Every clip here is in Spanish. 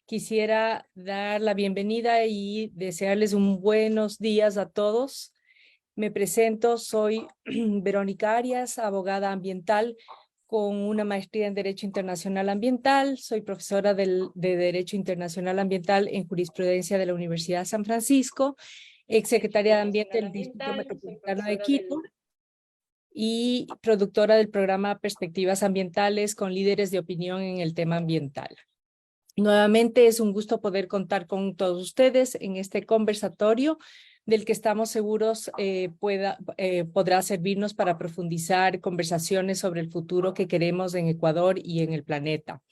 Quisiera dar la bienvenida y desearles un buenos días a todos. Me presento, soy Verónica Arias, abogada ambiental con una maestría en Derecho Internacional Ambiental. Soy profesora de Derecho Internacional Ambiental en Jurisprudencia de la Universidad de San Francisco, exsecretaria de Ambiente del Distrito Metropolitano de Quito y productora del programa Perspectivas Ambientales con líderes de opinión en el tema ambiental. Nuevamente es un gusto poder contar con todos ustedes en este conversatorio del que estamos seguros podrá servirnos para profundizar conversaciones sobre el futuro que queremos en Ecuador y en el planeta.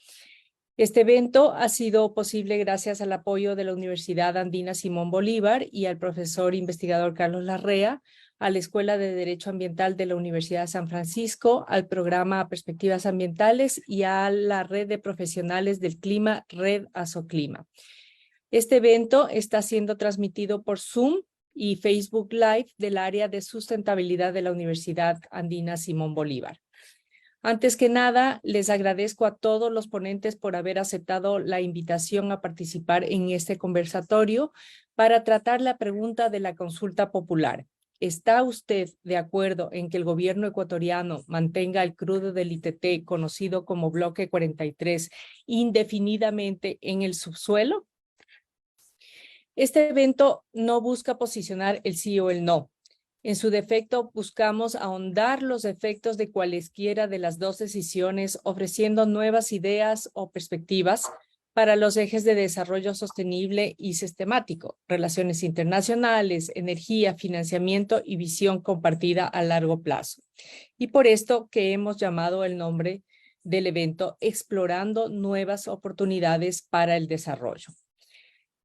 Este evento ha sido posible gracias al apoyo de la Universidad Andina Simón Bolívar y al profesor investigador Carlos Larrea, a la Escuela de Derecho Ambiental de la Universidad de San Francisco, al programa Perspectivas Ambientales y a la red de profesionales del clima, Red Asoclima. Este evento está siendo transmitido por Zoom y Facebook Live del área de sustentabilidad de la Universidad Andina Simón Bolívar. Antes que nada, les agradezco a todos los ponentes por haber aceptado la invitación a participar en este conversatorio para tratar la pregunta de la consulta popular. ¿Está usted de acuerdo en que el gobierno ecuatoriano mantenga el crudo del ITT, conocido como Bloque 43, indefinidamente en el subsuelo? Este evento no busca posicionar el sí o el no. En su defecto, buscamos ahondar los efectos de cualesquiera de las dos decisiones, ofreciendo nuevas ideas o perspectivas para los ejes de desarrollo sostenible y sistemático, relaciones internacionales, energía, financiamiento y visión compartida a largo plazo. Y por esto que hemos llamado el nombre del evento Explorando Nuevas Oportunidades para el Desarrollo.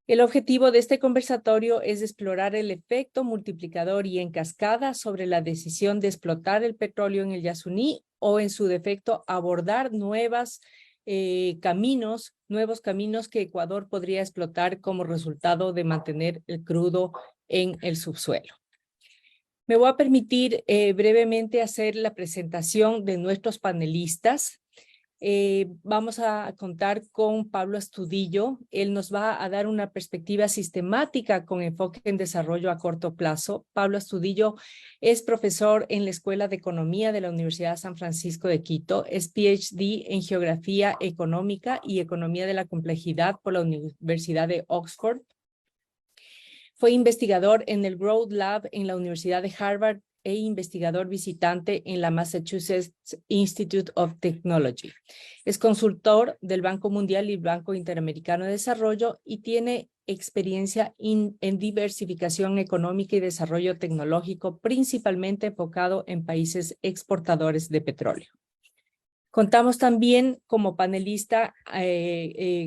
El objetivo de este conversatorio es explorar el efecto multiplicador y en cascada sobre la decisión de explotar el petróleo en el Yasuní o en su defecto abordar nuevos caminos que Ecuador podría explotar como resultado de mantener el crudo en el subsuelo. Me voy a permitir brevemente hacer la presentación de nuestros panelistas. Vamos a contar con Pablo Astudillo. Él nos va a dar una perspectiva sistemática con enfoque en desarrollo a corto plazo. Pablo Astudillo es profesor en la Escuela de Economía de la Universidad de San Francisco de Quito. Es PhD en Geografía Económica y Economía de la Complejidad por la Universidad de Oxford. Fue investigador en el Broad Lab en la Universidad de Harvard e investigador visitante en la Massachusetts Institute of Technology. Es consultor del Banco Mundial y Banco Interamericano de Desarrollo y tiene experiencia en diversificación económica y desarrollo tecnológico, principalmente enfocado en países exportadores de petróleo. Contamos también como panelista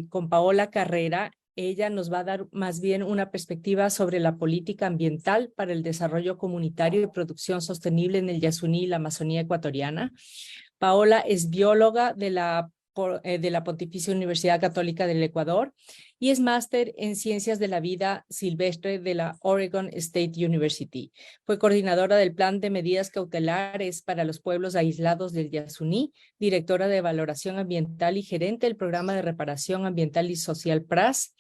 con Paola Carrera. Ella nos va a dar más bien una perspectiva sobre la política ambiental para el desarrollo comunitario y producción sostenible en el Yasuní y la Amazonía ecuatoriana. Paola es bióloga de la Pontificia Universidad Católica del Ecuador y es máster en Ciencias de la Vida Silvestre de la Oregon State University. Fue coordinadora del Plan de Medidas Cautelares para los Pueblos Aislados del Yasuní, directora de Valoración Ambiental y gerente del Programa de Reparación Ambiental y Social PRAS.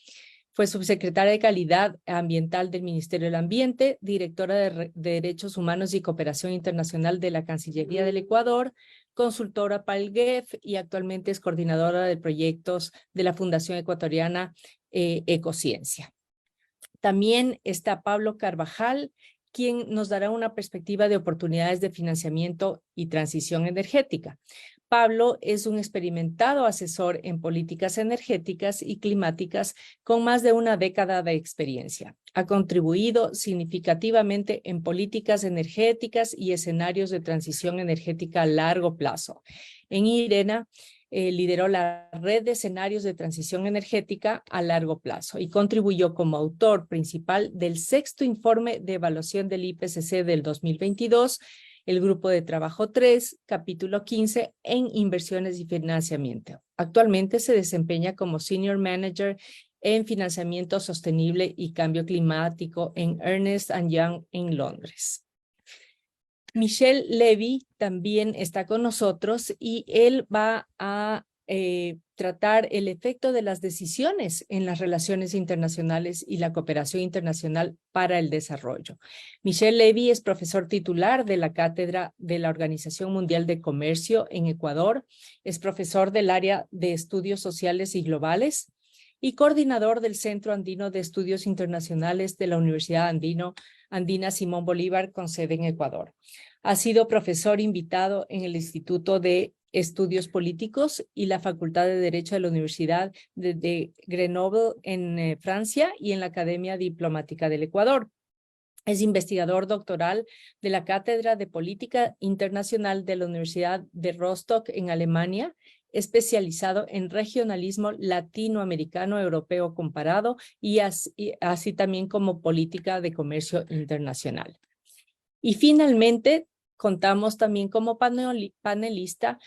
Fue subsecretaria de Calidad Ambiental del Ministerio del Ambiente, directora de Derechos Humanos y Cooperación Internacional de la Cancillería del Ecuador, consultora PALGEF y actualmente es coordinadora de proyectos de la Fundación Ecuatoriana Ecociencia. También está Pablo Carvajal, quien nos dará una perspectiva de oportunidades de financiamiento y transición energética. Pablo es un experimentado asesor en políticas energéticas y climáticas con más de una década de experiencia. Ha contribuido significativamente en políticas energéticas y escenarios de transición energética a largo plazo. En IRENA, lideró la red de escenarios de transición energética a largo plazo y contribuyó como autor principal del 6º informe de evaluación del IPCC del 2022, el Grupo de Trabajo 3, capítulo 15, en inversiones y financiamiento. Actualmente se desempeña como Senior Manager en financiamiento sostenible y cambio climático en Ernst & Young en Londres. Michel Levy también está con nosotros y él va a tratar el efecto de las decisiones en las relaciones internacionales y la cooperación internacional para el desarrollo. Michel Levy es profesor titular de la Cátedra de la Organización Mundial de Comercio en Ecuador, es profesor del área de Estudios Sociales y Globales y coordinador del Centro Andino de Estudios Internacionales de la Universidad Andina Simón Bolívar con sede en Ecuador. Ha sido profesor invitado en el Instituto de Estudios Políticos y la Facultad de Derecho de la Universidad de Grenoble en Francia y en la Academia Diplomática del Ecuador. Es investigador doctoral de la Cátedra de Política Internacional de la Universidad de Rostock en Alemania, especializado en regionalismo latinoamericano europeo comparado y así también como política de comercio internacional. Y finalmente, contamos también como panelista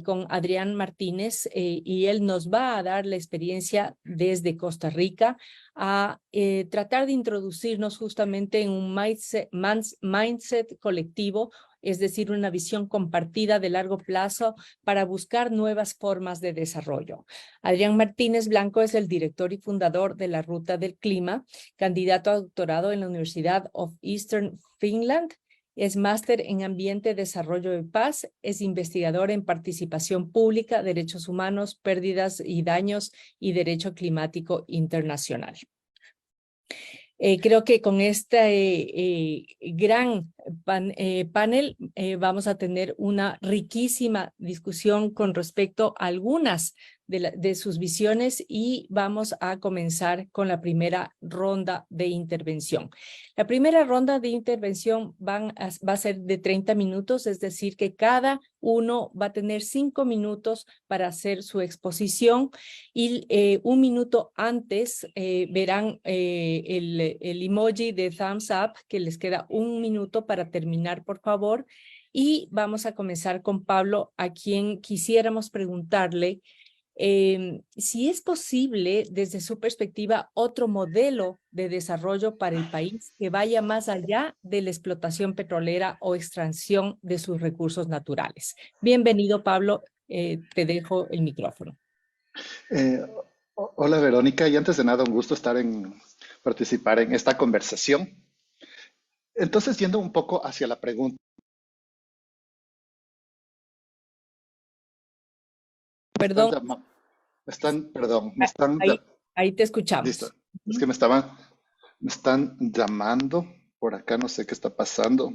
con Adrián Martínez y él nos va a dar la experiencia desde Costa Rica a tratar de introducirnos justamente en un mindset colectivo, es decir, una visión compartida de largo plazo para buscar nuevas formas de desarrollo. Adrián Martínez Blanco es el director y fundador de la Ruta del Clima, candidato a doctorado en la Universidad of Eastern Finland. Es máster en Ambiente, Desarrollo y Paz, es investigador en Participación Pública, Derechos Humanos, Pérdidas y Daños y Derecho Climático Internacional. Creo que con este gran panel vamos a tener una riquísima discusión con respecto a algunas de sus visiones y vamos a comenzar con la primera ronda de intervención. La primera ronda de intervención va a ser de 30 minutos, es decir, que cada uno va a tener 5 minutos para hacer su exposición y un minuto antes verán el emoji de thumbs up, que les queda un minuto para terminar, por favor. Y vamos a comenzar con Pablo, a quien quisiéramos preguntarle si es posible, desde su perspectiva, otro modelo de desarrollo para el país que vaya más allá de la explotación petrolera o extracción de sus recursos naturales. Bienvenido, Pablo. Te dejo el micrófono. Eh, Hola Verónica, y antes de nada un gusto participar en esta conversación. Entonces, yendo un poco hacia la pregunta, Perdón, me están, ahí te listo, escuchamos. es que me están llamando por acá, no sé qué está pasando,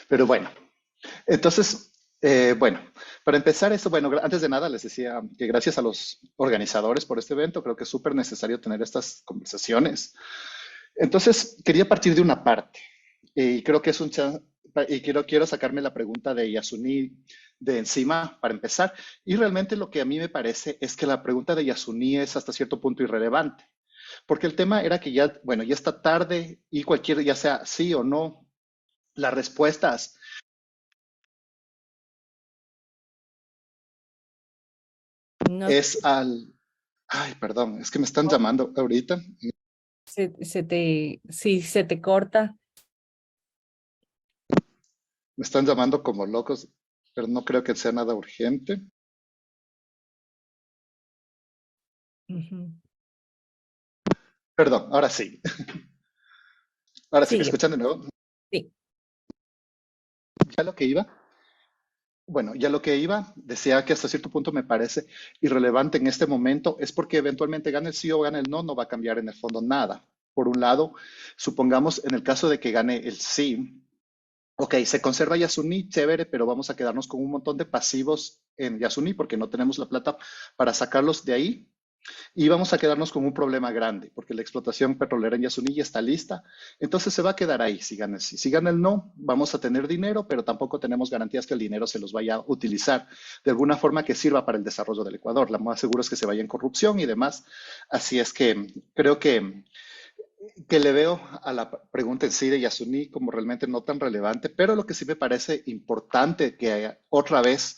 pero bueno, entonces, bueno, para empezar eso, bueno, antes de nada les decía que gracias a los organizadores por este evento, creo que es súper necesario tener estas conversaciones. Entonces, quería partir de una parte, y creo que es un chance, y quiero sacarme la pregunta de Yasuní de encima para empezar. Y realmente lo que a mí me parece es que la pregunta de Yasuní es hasta cierto punto irrelevante, porque el tema era que ya, bueno, ya está tarde y cualquier, ya sea sí o no, las respuestas No, es al, ay, perdón, es que me están llamando ahorita, sí, se te corta. me están llamando como locos, pero no creo que sea nada urgente. Ujú. Perdón, ahora sí. Ahora sí, ¿me Sigue. escuchan de nuevo? Sí. Ya lo que iba. Bueno, ya lo que iba, decía que hasta cierto punto me parece irrelevante en este momento, es porque eventualmente gane el sí o gane el no, no va a cambiar en el fondo nada. Por un lado, supongamos en el caso de que gane el sí, ok, se conserva Yasuní, chévere, pero vamos a quedarnos con un montón de pasivos en Yasuní porque no tenemos la plata para sacarlos de ahí. Y vamos a quedarnos con un problema grande, porque la explotación petrolera en Yasuní ya está lista. Entonces se va a quedar ahí si gana el sí. Si gana el no, vamos a tener dinero, pero tampoco tenemos garantías que el dinero se los vaya a utilizar de alguna forma que sirva para el desarrollo del Ecuador. Lo más seguro es que se vaya en corrupción y demás. Así es que creo que le veo a la pregunta en sí de Yasuní como realmente no tan relevante, pero lo que sí me parece importante que otra vez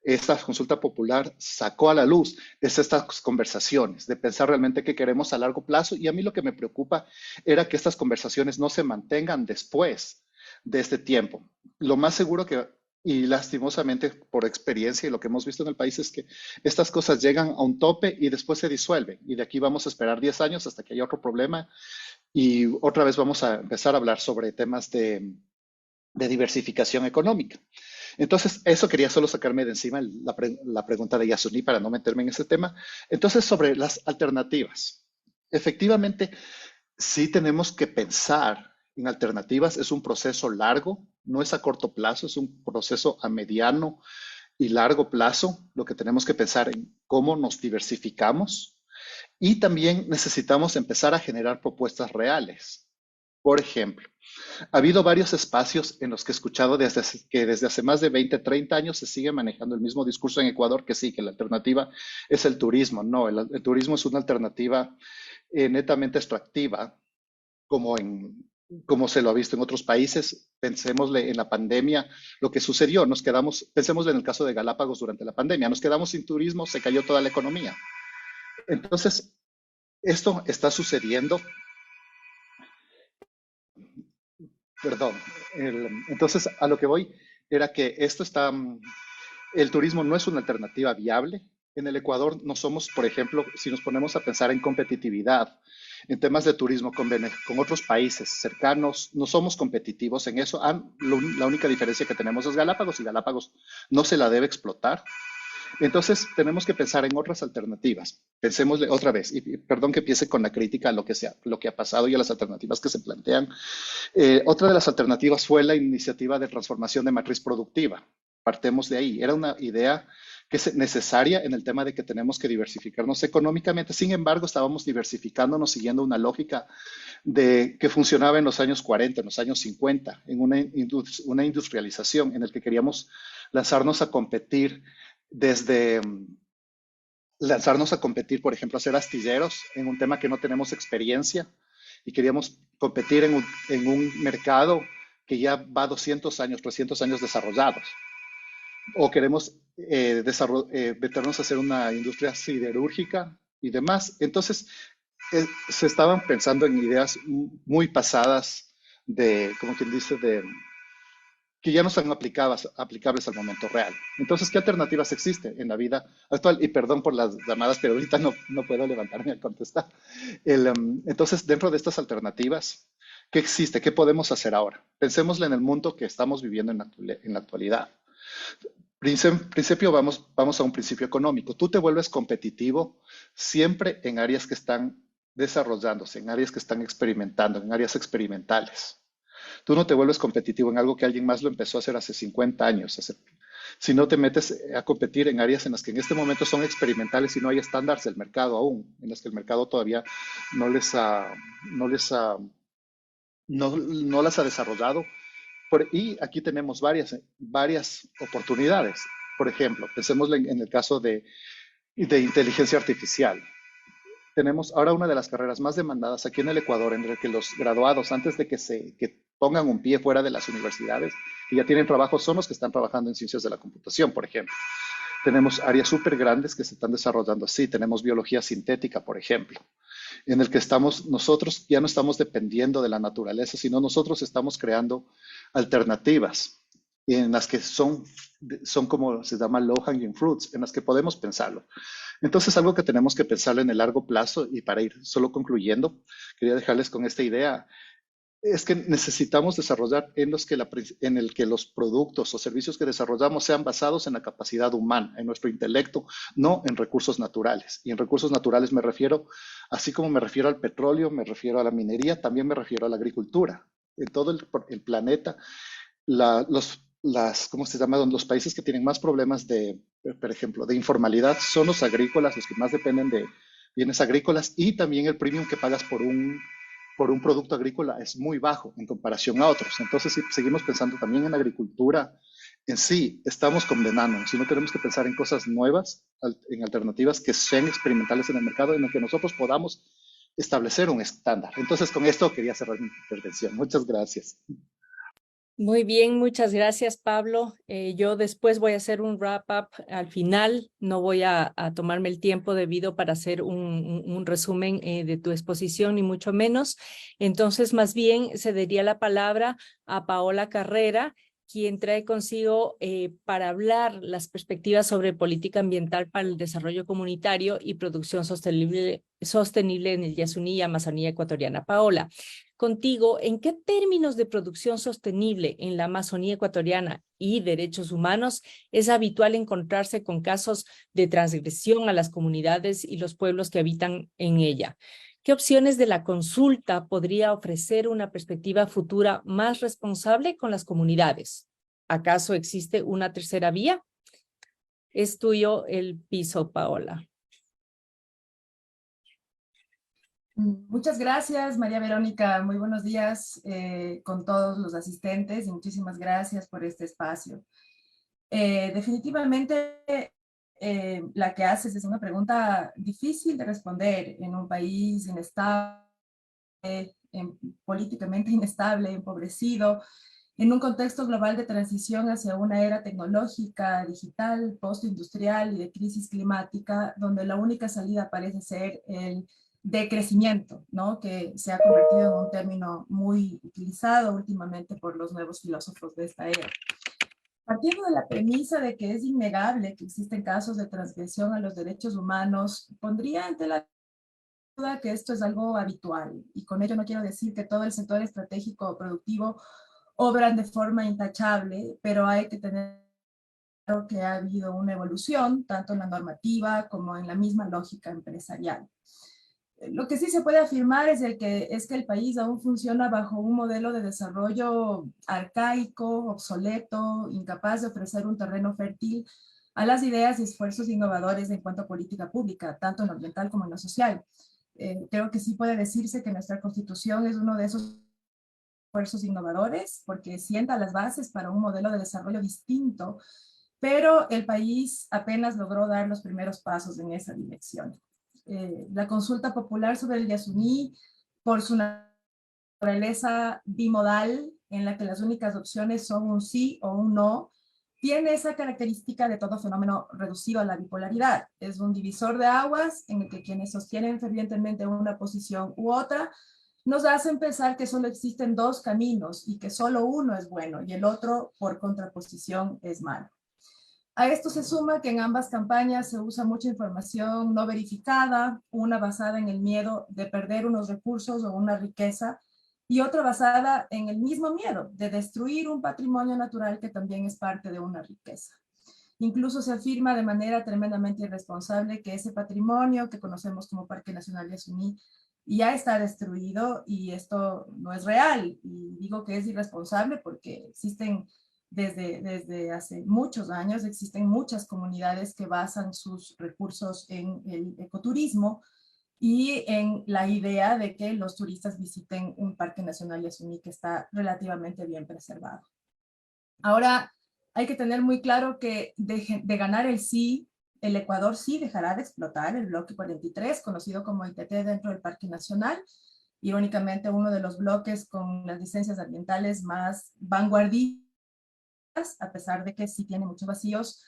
esta consulta popular sacó a la luz es estas conversaciones, de pensar realmente qué queremos a largo plazo. Y a mí lo que me preocupa era que estas conversaciones no se mantengan después de este tiempo. Lo más seguro que Y lastimosamente, por experiencia y lo que hemos visto en el país es que estas cosas llegan a un tope y después se disuelven. Y de aquí vamos a esperar 10 años hasta que haya otro problema y otra vez vamos a empezar a hablar sobre temas de diversificación económica. Entonces, eso quería solo sacarme de encima la pregunta de Yasuni para no meterme en ese tema. Entonces, sobre las alternativas. Efectivamente, sí tenemos que pensar en alternativas. Es un proceso largo, no es a corto plazo, es un proceso a mediano y largo plazo. Lo que tenemos que pensar en cómo nos diversificamos y también necesitamos empezar a generar propuestas reales. Por ejemplo, ha habido varios espacios en los que he escuchado que desde hace más de 20, 30 años se sigue manejando el mismo discurso en Ecuador, que sí, que la alternativa es el turismo. No, el turismo es una alternativa netamente extractiva, como, como se lo ha visto en otros países. Pensémosle en la pandemia, lo que sucedió, pensémosle en el caso de Galápagos durante la pandemia, nos quedamos sin turismo, se cayó toda la economía. Entonces, esto está sucediendo, perdón, entonces a lo que voy era que el turismo no es una alternativa viable. En el Ecuador no somos, por ejemplo, si nos ponemos a pensar en competitividad, en temas de turismo con otros países cercanos, no somos competitivos en eso. La única diferencia que tenemos es Galápagos y Galápagos no se la debe explotar. Entonces, tenemos que pensar en otras alternativas. Pensémosle otra vez, y perdón que empiece con la crítica a lo que ha pasado y a las alternativas que se plantean. Otra de las alternativas fue la iniciativa de transformación de matriz productiva. Partemos de ahí. Era una idea que es necesaria en el tema de que tenemos que diversificarnos económicamente. Sin embargo, estábamos diversificándonos siguiendo una lógica que funcionaba en los años 40, en los años 50, en una industrialización en la que queríamos lanzarnos a competir desde lanzarnos a competir, por ejemplo, a ser astilleros en un tema que no tenemos experiencia y queríamos competir en un mercado que ya va 200 años, 300 años desarrollados. O queremos meternos a hacer una industria siderúrgica y demás. Entonces, se estaban pensando en ideas muy pasadas como quien dice, que ya no son aplicables al momento real. Entonces, ¿qué alternativas existen en la vida actual? Y perdón por las llamadas, pero ahorita no puedo levantarme a contestar. Entonces, dentro de estas alternativas, ¿qué existe? ¿Qué podemos hacer ahora? Pensémosle en el mundo que estamos viviendo en la actualidad. Principio, vamos a un principio económico. Tú te vuelves competitivo siempre en áreas que están desarrollándose, en áreas que están experimentando, en áreas experimentales. Tú no te vuelves competitivo en algo que alguien más lo empezó a hacer hace 50 años. Si no te metes a competir en áreas en las que en este momento son experimentales y no hay estándares del mercado aún, en las que el mercado todavía no les ha, no les ha, no las ha desarrollado. Y aquí tenemos varias oportunidades. Por ejemplo, pensemos en el caso de inteligencia artificial. Tenemos ahora una de las carreras más demandadas aquí en el Ecuador, en el que los graduados, antes de que pongan un pie fuera de las universidades y ya tienen trabajo, son los que están trabajando en ciencias de la computación, por ejemplo. Tenemos áreas súper grandes que se están desarrollando así. Tenemos biología sintética, por ejemplo, en el que nosotros ya no estamos dependiendo de la naturaleza, sino nosotros estamos creando alternativas en las que son como se llama low hanging fruits, en las que podemos pensarlo. Entonces, algo que tenemos que pensarlo en el largo plazo, y para ir solo concluyendo, quería dejarles con esta idea, es que necesitamos desarrollar en el que los productos o servicios que desarrollamos sean basados en la capacidad humana, en nuestro intelecto, no en recursos naturales. Y en recursos naturales me refiero, así como me refiero al petróleo, me refiero a la minería, también me refiero a la agricultura. En todo el planeta, ¿cómo se llama? Los países que tienen más problemas por ejemplo, de informalidad son los agrícolas, los que más dependen de bienes agrícolas, y también el premium que pagas por un producto agrícola es muy bajo en comparación a otros. Entonces, si seguimos pensando también en la agricultura en sí, estamos condenándonos. Si no, tenemos que pensar en cosas nuevas, en alternativas que sean experimentales en el mercado, en el que nosotros podamos establecer un estándar. Entonces, con esto quería cerrar mi intervención. Muchas gracias. Muy bien, muchas gracias, Pablo. Yo después voy a hacer un wrap-up al final. No voy a tomarme el tiempo debido para hacer un resumen de tu exposición, ni mucho menos. Entonces, más bien, cedería la palabra a Paola Carrera, quien trae consigo para hablar las perspectivas sobre política ambiental para el desarrollo comunitario y producción sostenible en el Yasuní y Amazonía ecuatoriana. Paola, contigo, ¿en qué términos de producción sostenible en la Amazonía ecuatoriana y derechos humanos es habitual encontrarse con casos de transgresión a las comunidades y los pueblos que habitan en ella? ¿Qué opciones de la consulta podría ofrecer una perspectiva futura más responsable con las comunidades? ¿Acaso existe una tercera vía? Es tuyo el piso, Paola. Muchas gracias, María Verónica. Muy buenos días con todos los asistentes y muchísimas gracias por este espacio. Definitivamente, la que haces es una pregunta difícil de responder en un país inestable, políticamente inestable, empobrecido, en un contexto global de transición hacia una era tecnológica, digital, postindustrial y de crisis climática, donde la única salida parece ser el decrecimiento, ¿no? Que se ha convertido en un término muy utilizado últimamente por los nuevos filósofos de esta era. Partiendo de la premisa de que es innegable que existen casos de transgresión a los derechos humanos, pondría ante la duda que esto es algo habitual. Y con ello no quiero decir que todo el sector estratégico productivo obran de forma intachable, pero hay que tener claro que ha habido una evolución, tanto en la normativa como en la misma lógica empresarial. Lo que sí se puede afirmar es que el país aún funciona bajo un modelo de desarrollo arcaico, obsoleto, incapaz de ofrecer un terreno fértil a las ideas y esfuerzos innovadores en cuanto a política pública, tanto en lo ambiental como en lo social. Creo que sí puede decirse que nuestra Constitución es uno de esos esfuerzos innovadores, porque sienta las bases para un modelo de desarrollo distinto, pero el país apenas logró dar los primeros pasos en esa dirección. La consulta popular sobre el Yasuní, por su naturaleza bimodal, en la que las únicas opciones son un sí o un no, tiene esa característica de todo fenómeno reducido a la bipolaridad. Es un divisor de aguas en el que quienes sostienen fervientemente una posición u otra nos hacen pensar que solo existen dos caminos y que solo uno es bueno y el otro, por contraposición, es malo. A esto se suma que en ambas campañas se usa mucha información no verificada, una basada en el miedo de perder unos recursos o una riqueza, y otra basada en el mismo miedo de destruir un patrimonio natural que también es parte de una riqueza. Incluso se afirma de manera tremendamente irresponsable que ese patrimonio que conocemos como Parque Nacional Yasuní ya está destruido, y esto no es real. Y digo que es irresponsable porque existen desde hace muchos años, existen muchas comunidades que basan sus recursos en el ecoturismo y en la idea de que los turistas visiten un parque nacional Yasuní que está relativamente bien preservado. Ahora, hay que tener muy claro que de ganar el sí, el Ecuador sí dejará de explotar el bloque 43, conocido como ITT dentro del Parque Nacional. Irónicamente, uno de los bloques con las licencias ambientales más vanguardistas, a pesar de que sí tiene muchos vacíos,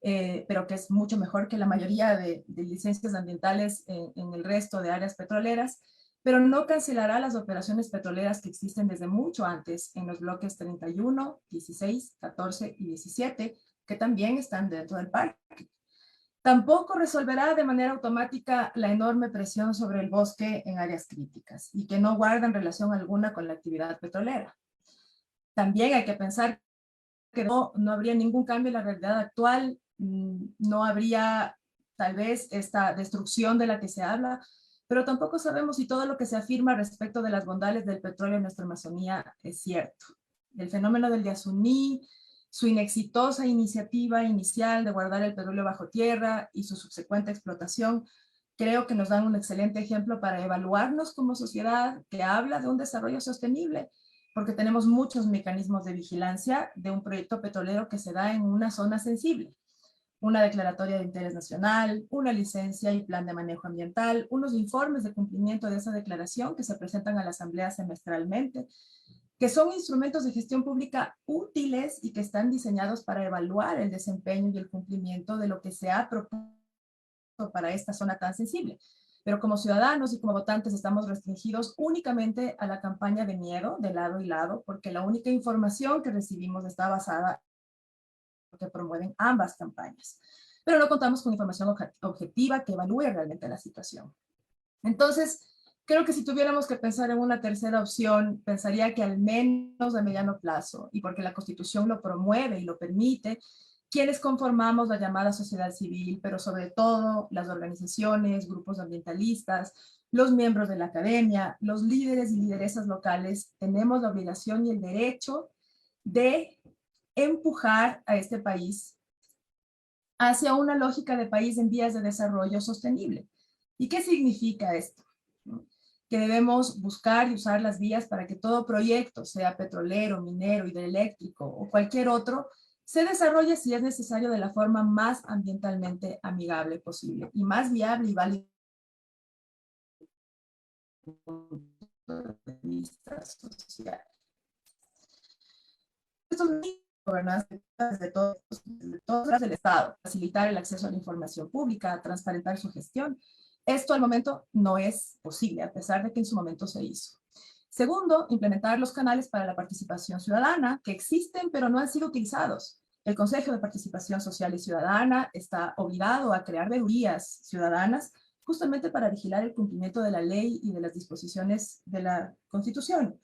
pero que es mucho mejor que la mayoría de licencias ambientales en el resto de áreas petroleras, pero no cancelará las operaciones petroleras que existen desde mucho antes en los bloques 31, 16, 14 y 17, que también están dentro del parque. Tampoco resolverá de manera automática la enorme presión sobre el bosque en áreas críticas y que no guardan relación alguna con la actividad petrolera. También hay que pensar que no habría ningún cambio en la realidad actual, no habría tal vez esta destrucción de la que se habla, pero tampoco sabemos si todo lo que se afirma respecto de las bondades del petróleo en nuestra Amazonía es cierto. El fenómeno del Yasuní, su inexitosa iniciativa inicial de guardar el petróleo bajo tierra y su subsecuente explotación, creo que nos dan un excelente ejemplo para evaluarnos como sociedad que habla de un desarrollo sostenible, porque tenemos muchos mecanismos de vigilancia de un proyecto petrolero que se da en una zona sensible. Una declaratoria de interés nacional, una licencia y plan de manejo ambiental, unos informes de cumplimiento de esa declaración que se presentan a la Asamblea semestralmente, que son instrumentos de gestión pública útiles y que están diseñados para evaluar el desempeño y el cumplimiento de lo que se ha propuesto para esta zona tan sensible. pero como ciudadanos y como votantes estamos restringidos únicamente a la campaña de miedo de lado y lado, porque la única información que recibimos está basada en lo que promueven ambas campañas. Pero no contamos con información objetiva que evalúe realmente la situación. Entonces, creo que si tuviéramos que pensar en una tercera opción, pensaría que al menos a mediano plazo, y porque la Constitución lo promueve y lo permite, quienes conformamos la llamada sociedad civil, pero sobre todo las organizaciones, grupos ambientalistas, los miembros de la academia, los líderes y lideresas locales, tenemos la obligación y el derecho de empujar a este país hacia una lógica de país en vías de desarrollo sostenible. ¿Y qué significa esto? Que debemos buscar y usar las vías para que todo proyecto, sea petrolero, minero, hidroeléctrico o cualquier otro, se desarrolle si es necesario de la forma más ambientalmente amigable posible y más viable y válida desde el punto de vista social. Estos gobernanzas de todos del Estado, facilitar el acceso a la información pública, transparentar su gestión. Esto al momento no es posible, a pesar de que en su momento se hizo. Segundo, implementar los canales para la participación ciudadana que existen pero no han sido utilizados. El Consejo de Participación Social y Ciudadana está obligado a crear veedurías ciudadanas justamente para vigilar el cumplimiento de la ley y de las disposiciones de la Constitución.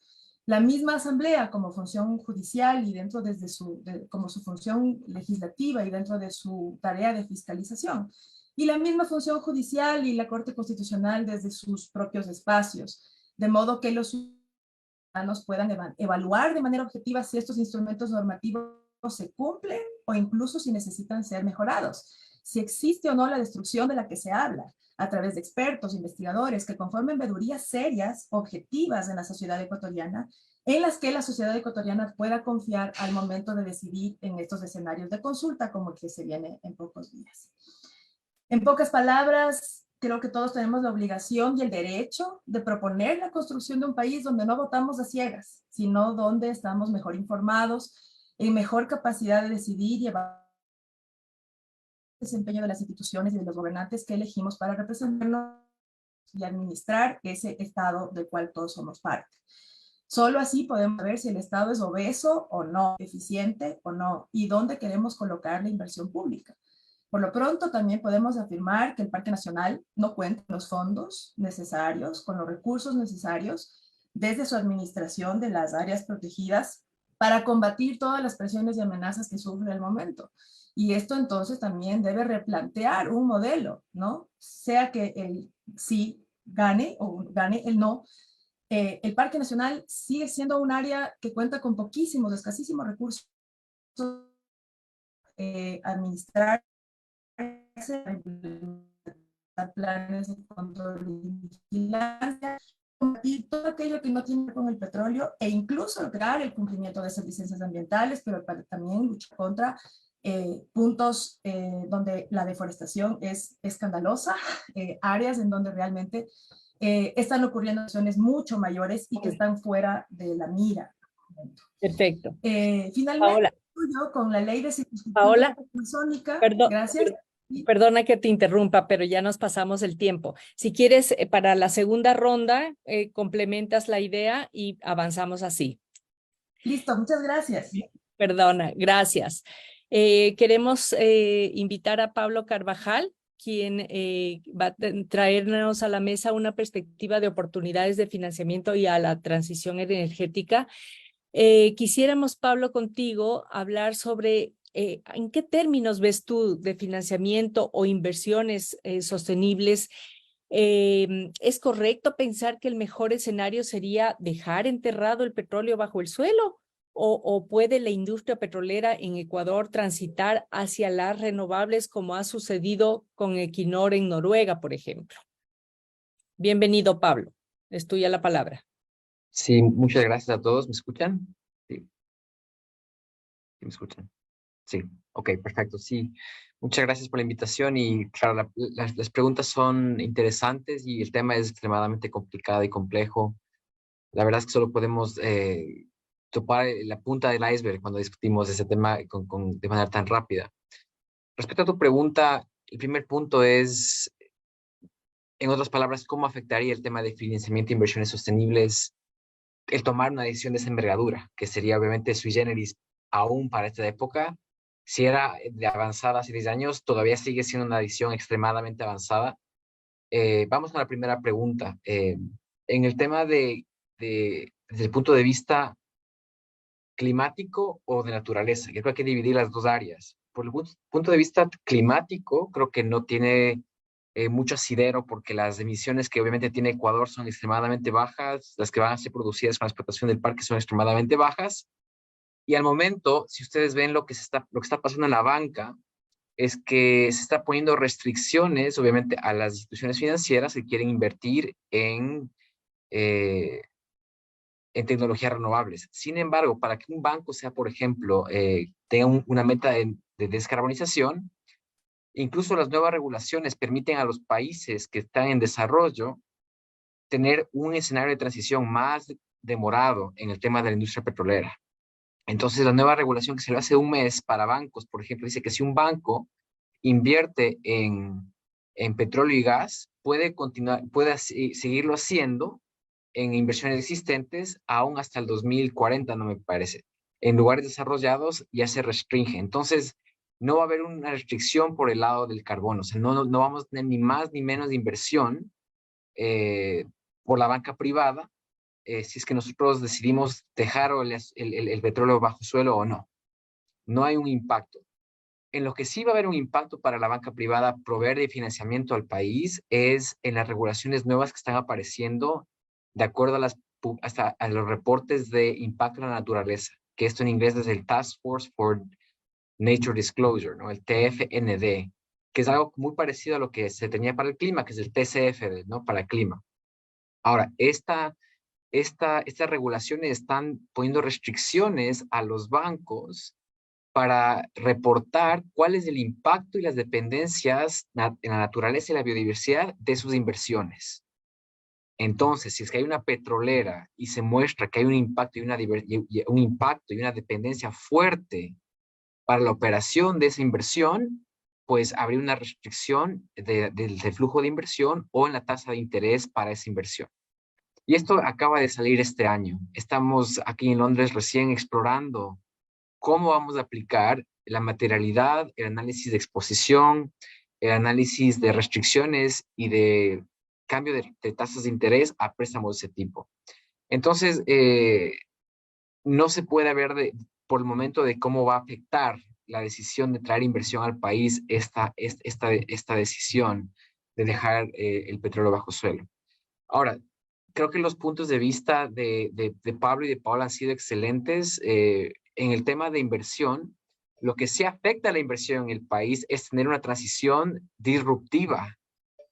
La misma Asamblea como función judicial y dentro desde como su función legislativa y dentro de su tarea de fiscalización. Y la misma función judicial y la Corte Constitucional desde sus propios espacios, de modo que los ciudadanos puedan evaluar de manera objetiva si estos instrumentos normativos se cumplen o incluso si necesitan ser mejorados, si existe o no la destrucción de la que se habla, a través de expertos, investigadores que conformen veedurías serias, objetivas en la sociedad ecuatoriana, en las que la sociedad ecuatoriana pueda confiar al momento de decidir en estos escenarios de consulta como el que se viene en pocos días. En pocas palabras, creo que todos tenemos la obligación y el derecho de proponer la construcción de un país donde no votamos a ciegas, sino donde estamos mejor informados, en mejor capacidad de decidir y evaluar el desempeño de las instituciones y de los gobernantes que elegimos para representarnos y administrar ese Estado del cual todos somos parte. Solo así podemos ver si el Estado es obeso o no, eficiente o no, y dónde queremos colocar la inversión pública. Por lo pronto, también podemos afirmar que el Parque Nacional no cuenta con los fondos necesarios, con los recursos necesarios, desde su administración de las áreas protegidas, para combatir todas las presiones y amenazas que sufre el momento. Y esto entonces también debe replantear un modelo, ¿no? Sea que el sí gane o gane el no, el Parque Nacional sigue siendo un área que cuenta con poquísimos, escasísimos recursos administrar, planes de control y vigilancia, combatir todo aquello que no tiene que ver con el petróleo e incluso lograr el cumplimiento de esas licencias ambientales, pero también luchar contra puntos donde la deforestación es escandalosa, áreas en donde realmente están ocurriendo acciones mucho mayores y que están fuera de la mira. Perfecto. Finalmente, Paola, con la ley de circunscripción Paola, amazónica, perdón, gracias. perdona que te interrumpa, pero ya nos pasamos el tiempo. Si quieres, para la segunda ronda, complementas la idea y avanzamos así. Listo, muchas gracias. Perdona, gracias. Queremos invitar a Pablo Carvajal, quien va a traernos a la mesa una perspectiva de oportunidades de financiamiento y a la transición energética. Quisiéramos, Pablo, contigo hablar sobre en qué términos ves tú de financiamiento o inversiones sostenibles. ¿Es correcto pensar que el mejor escenario sería dejar enterrado el petróleo bajo el suelo? ¿O puede la industria petrolera en Ecuador transitar hacia las renovables como ha sucedido con Equinor en Noruega, por ejemplo? Bienvenido, Pablo. Es tuya la palabra. Sí, muchas gracias a todos. ¿Me escuchan? Sí. ¿Sí me escuchan? Sí, ok, perfecto. Sí, muchas gracias por la invitación y claro, las preguntas son interesantes y el tema es extremadamente complicado y complejo. La verdad es que solo podemos topar la punta del iceberg cuando discutimos ese tema de manera tan rápida. Respecto a tu pregunta, el primer punto es En otras palabras, ¿cómo afectaría el tema de financiamiento e inversiones sostenibles el tomar una decisión de esa envergadura, que sería obviamente sui generis aún para esta época? Si era de avanzada hace 10 años, todavía sigue siendo una decisión extremadamente avanzada. Vamos a la primera pregunta. En el tema desde el punto de vista climático o de naturaleza, yo creo que hay que dividir las dos áreas. Por el punto de vista climático, creo que no tiene mucho asidero porque las emisiones que obviamente tiene Ecuador son extremadamente bajas, las que van a ser producidas con la explotación del parque son extremadamente bajas, y al momento, si ustedes ven lo que está pasando en la banca, es que se está poniendo restricciones, obviamente, a las instituciones financieras que quieren invertir en tecnologías renovables. Sin embargo, para que un banco sea, por ejemplo, tenga una meta de descarbonización, incluso las nuevas regulaciones permiten a los países que están en desarrollo tener un escenario de transición más demorado en el tema de la industria petrolera. Entonces, la nueva regulación que se le hace un mes para bancos, por ejemplo, dice que si un banco invierte en petróleo y gas, puede seguirlo haciendo en inversiones existentes aún hasta el 2040, no me parece. En lugares desarrollados ya se restringe. Entonces, no va a haber una restricción por el lado del carbono. O sea, no vamos a tener ni más ni menos de inversión por la banca privada si es que nosotros decidimos dejar el petróleo bajo suelo o no. No hay un impacto. En lo que sí va a haber un impacto para la banca privada proveer de financiamiento al país es en las regulaciones nuevas que están apareciendo de acuerdo a los reportes de impacto en la naturaleza, que esto en inglés es el Task Force for Nature Disclosure, ¿no? El TFND, que es algo muy parecido a lo que se tenía para el clima, que es el TCFD, ¿no? Para el clima. Ahora, estas regulaciones están poniendo restricciones a los bancos para reportar cuál es el impacto y las dependencias en la naturaleza y la biodiversidad de sus inversiones. Entonces, si es que hay una petrolera y se muestra que hay un impacto y una dependencia fuerte para la operación de esa inversión, pues habría una restricción del flujo de inversión o en la tasa de interés para esa inversión. Y esto acaba de salir este año. Estamos aquí en Londres recién explorando cómo vamos a aplicar la materialidad, el análisis de exposición, el análisis de restricciones y de cambio de tasas de interés a préstamos de ese tipo. Entonces, no se puede ver por el momento de cómo va a afectar la decisión de traer inversión al país esta decisión de dejar el petróleo bajo suelo. Ahora, creo que los puntos de vista de Pablo y de Paola han sido excelentes. En el tema de inversión, lo que sí afecta a la inversión en el país es tener una transición disruptiva.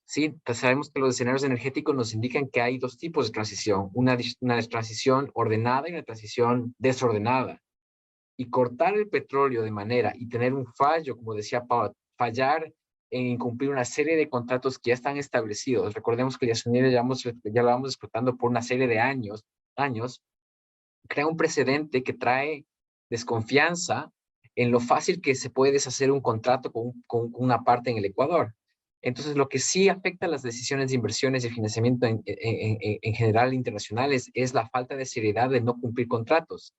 ¿Sí? Sabemos que los escenarios energéticos nos indican que hay dos tipos de transición, una transición ordenada y una transición desordenada. Y cortar el petróleo de manera y tener un fallo, como decía Paola, fallar en incumplir una serie de contratos que ya están establecidos. Recordemos que Yasuniel ya lo vamos explotando por una serie de años, crea un precedente que trae desconfianza en lo fácil que se puede deshacer un contrato con una parte en el Ecuador. Entonces, lo que sí afecta a las decisiones de inversiones y financiamiento en general internacionales es la falta de seriedad de no cumplir contratos.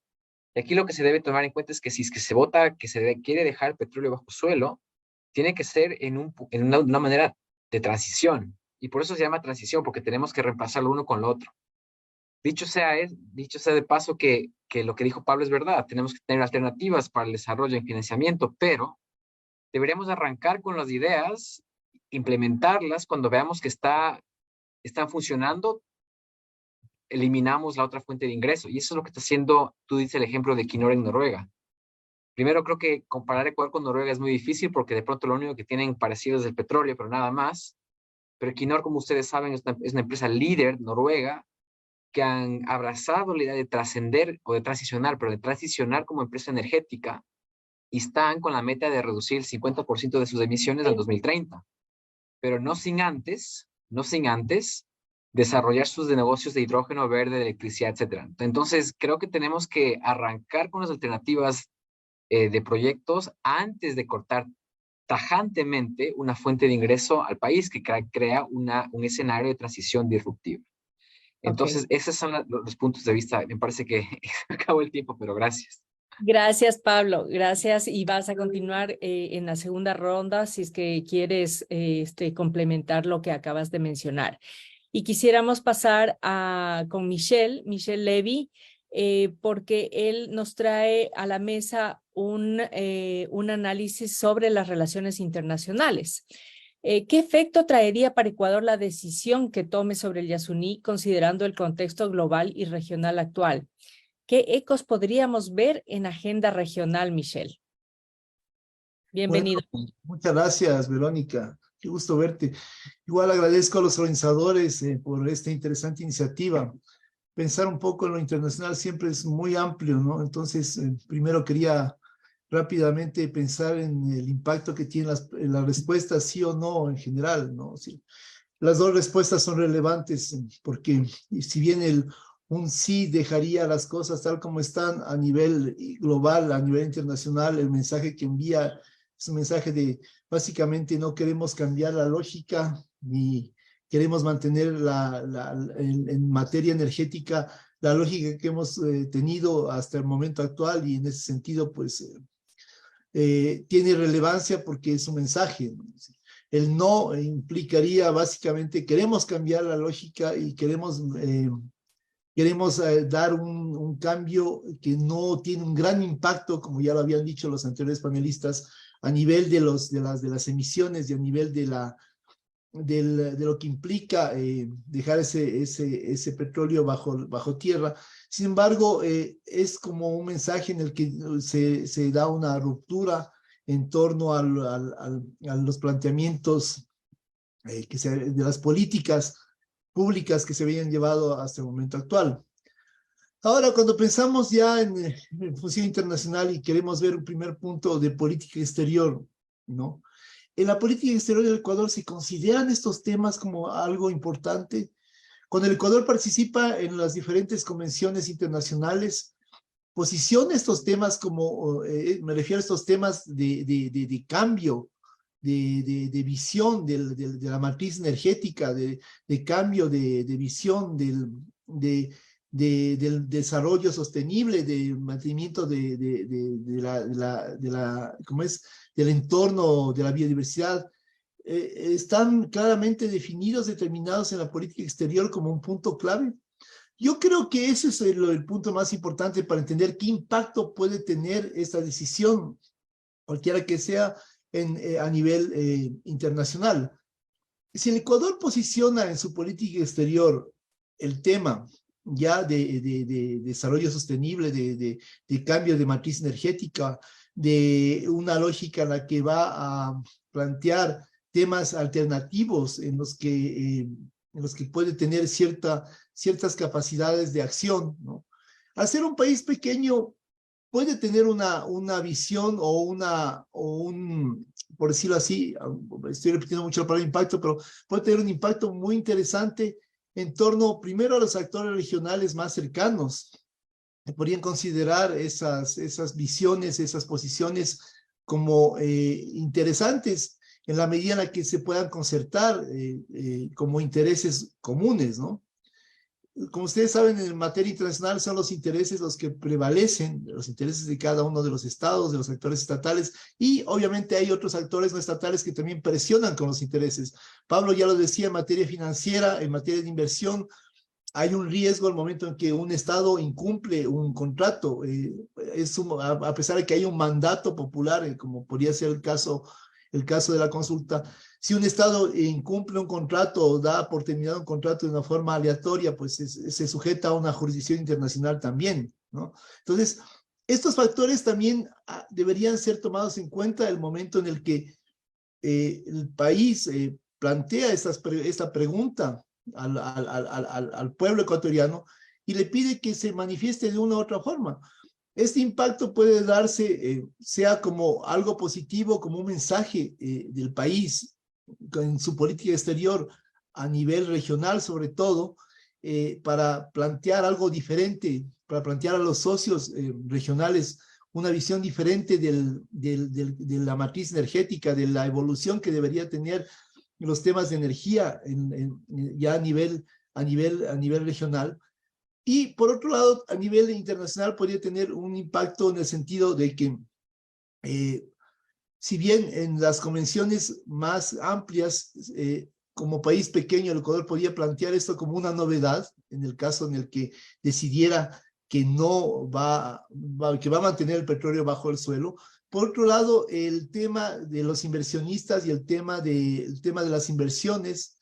Y aquí lo que se debe tomar en cuenta es que si es que se vota que quiere dejar el petróleo bajo suelo, tiene que ser en una manera de transición. Y por eso se llama transición, porque tenemos que reemplazar lo uno con lo otro. Dicho sea de paso que lo que dijo Pablo es verdad, tenemos que tener alternativas para el desarrollo y financiamiento, pero deberíamos arrancar con las ideas, implementarlas cuando veamos que están funcionando, eliminamos la otra fuente de ingreso. Y eso es lo que está haciendo, tú dices el ejemplo de Equinor en Noruega. Primero, creo que comparar Ecuador con Noruega es muy difícil porque de pronto lo único que tienen parecido es el petróleo, pero nada más. Pero Equinor, como ustedes saben, es una empresa líder noruega que han abrazado la idea de trascender o de transicionar, pero de transicionar como empresa energética y están con la meta de reducir el 50% de sus emisiones al 2030. Pero no sin antes desarrollar sus negocios de hidrógeno verde, de electricidad, etc. Entonces, creo que tenemos que arrancar con las alternativas de proyectos antes de cortar tajantemente una fuente de ingreso al país que crea un escenario de transición disruptiva. Entonces, esos son los puntos de vista. Me parece que acabó el tiempo, pero gracias. Gracias, Pablo. Gracias. Y vas a continuar en la segunda ronda si es que quieres complementar lo que acabas de mencionar. Y quisiéramos pasar con Michel Levy, porque él nos trae a la mesa un análisis sobre las relaciones internacionales. ¿Qué efecto traería para Ecuador la decisión que tome sobre el Yasuní, considerando el contexto global y regional actual? ¿Qué ecos podríamos ver en agenda regional, Michel? Bienvenido. Bueno, muchas gracias, Verónica. Qué gusto verte. Igual agradezco a los organizadores por esta interesante iniciativa. Pensar un poco en lo internacional siempre es muy amplio, ¿no? Entonces, primero quería rápidamente pensar en el impacto que tienen las respuestas sí o no en general, ¿no? Sí. Las dos respuestas son relevantes porque si bien un sí dejaría las cosas tal como están a nivel global, a nivel internacional, el mensaje que envía es un mensaje de básicamente no queremos cambiar la lógica ni queremos mantener en materia energética la lógica que hemos tenido hasta el momento actual, y en ese sentido pues tiene relevancia porque es un mensaje. El no implicaría básicamente queremos cambiar la lógica y queremos dar un cambio que no tiene un gran impacto, como ya lo habían dicho los anteriores panelistas, a nivel de las emisiones y a nivel de lo que implica dejar ese petróleo bajo tierra. Sin embargo, es como un mensaje en el que se da una ruptura en torno a los planteamientos de las políticas públicas que se habían llevado hasta el momento actual. Ahora, cuando pensamos ya en función internacional y queremos ver un primer punto de política exterior, ¿no? En la política exterior del Ecuador se consideran estos temas como algo importante. Cuando el Ecuador participa en las diferentes convenciones internacionales, posiciona estos temas como, me refiero a estos temas de cambio, de visión de la matriz energética, de cambio de visión del desarrollo sostenible, del mantenimiento ¿cómo es? Del entorno, de la biodiversidad, están claramente definidos, determinados en la política exterior como un punto clave. Yo creo que ese es el punto más importante para entender qué impacto puede tener esta decisión, cualquiera que sea, a nivel internacional. Si el Ecuador posiciona en su política exterior el tema ya de desarrollo sostenible, de cambio de matriz energética, de una lógica en la que va a plantear temas alternativos en los que puede tener ciertas capacidades de acción, ¿no? Al ser un país pequeño, puede tener una visión por decirlo así, estoy repitiendo mucho la palabra impacto, pero puede tener un impacto muy interesante en torno, primero, a los actores regionales más cercanos. Podrían considerar esas visiones, esas posiciones como interesantes en la medida en la que se puedan concertar como intereses comunes, ¿no? Como ustedes saben, en materia internacional son los intereses los que prevalecen, los intereses de cada uno de los estados, de los actores estatales, y obviamente hay otros actores no estatales que también presionan con los intereses. Pablo ya lo decía, en materia financiera, en materia de inversión, hay un riesgo al momento en que un estado incumple un contrato, a pesar de que hay un mandato popular, como podría ser el caso de la consulta. Si un estado incumple un contrato o da por terminado un contrato de una forma aleatoria, pues se sujeta a una jurisdicción internacional también, ¿no? Entonces, estos factores también deberían ser tomados en cuenta el momento en el que el país plantea esta pregunta al pueblo ecuatoriano y le pide que se manifieste de una u otra forma. Este impacto puede darse, sea como algo positivo, como un mensaje del país en su política exterior a nivel regional, sobre todo, para plantear algo diferente, para plantear a los socios regionales una visión diferente de la matriz energética, de la evolución que debería tener los temas de energía ya a nivel regional. Y por otro lado, a nivel internacional podría tener un impacto en el sentido de que, si bien en las convenciones más amplias, como país pequeño, el Ecuador podría plantear esto como una novedad, en el caso en el que decidiera que que va a mantener el petróleo bajo el suelo. Por otro lado, el tema de los inversionistas y el tema de las inversiones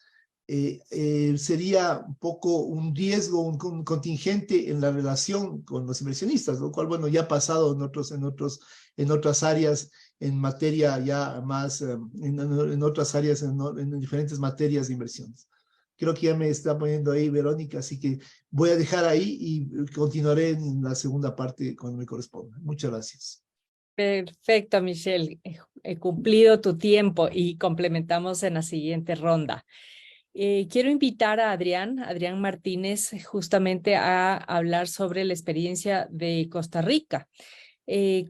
sería un poco un riesgo, un contingente en la relación con los inversionistas, lo cual, bueno, ya ha pasado en otras áreas, en materia ya más, en otras áreas, en diferentes materias de inversiones. Creo que ya me está poniendo ahí Verónica, así que voy a dejar ahí y continuaré en la segunda parte cuando me corresponda. Muchas gracias. Perfecto, Michelle. He cumplido tu tiempo y complementamos en la siguiente ronda. Quiero invitar a Adrián Martínez, justamente a hablar sobre la experiencia de Costa Rica.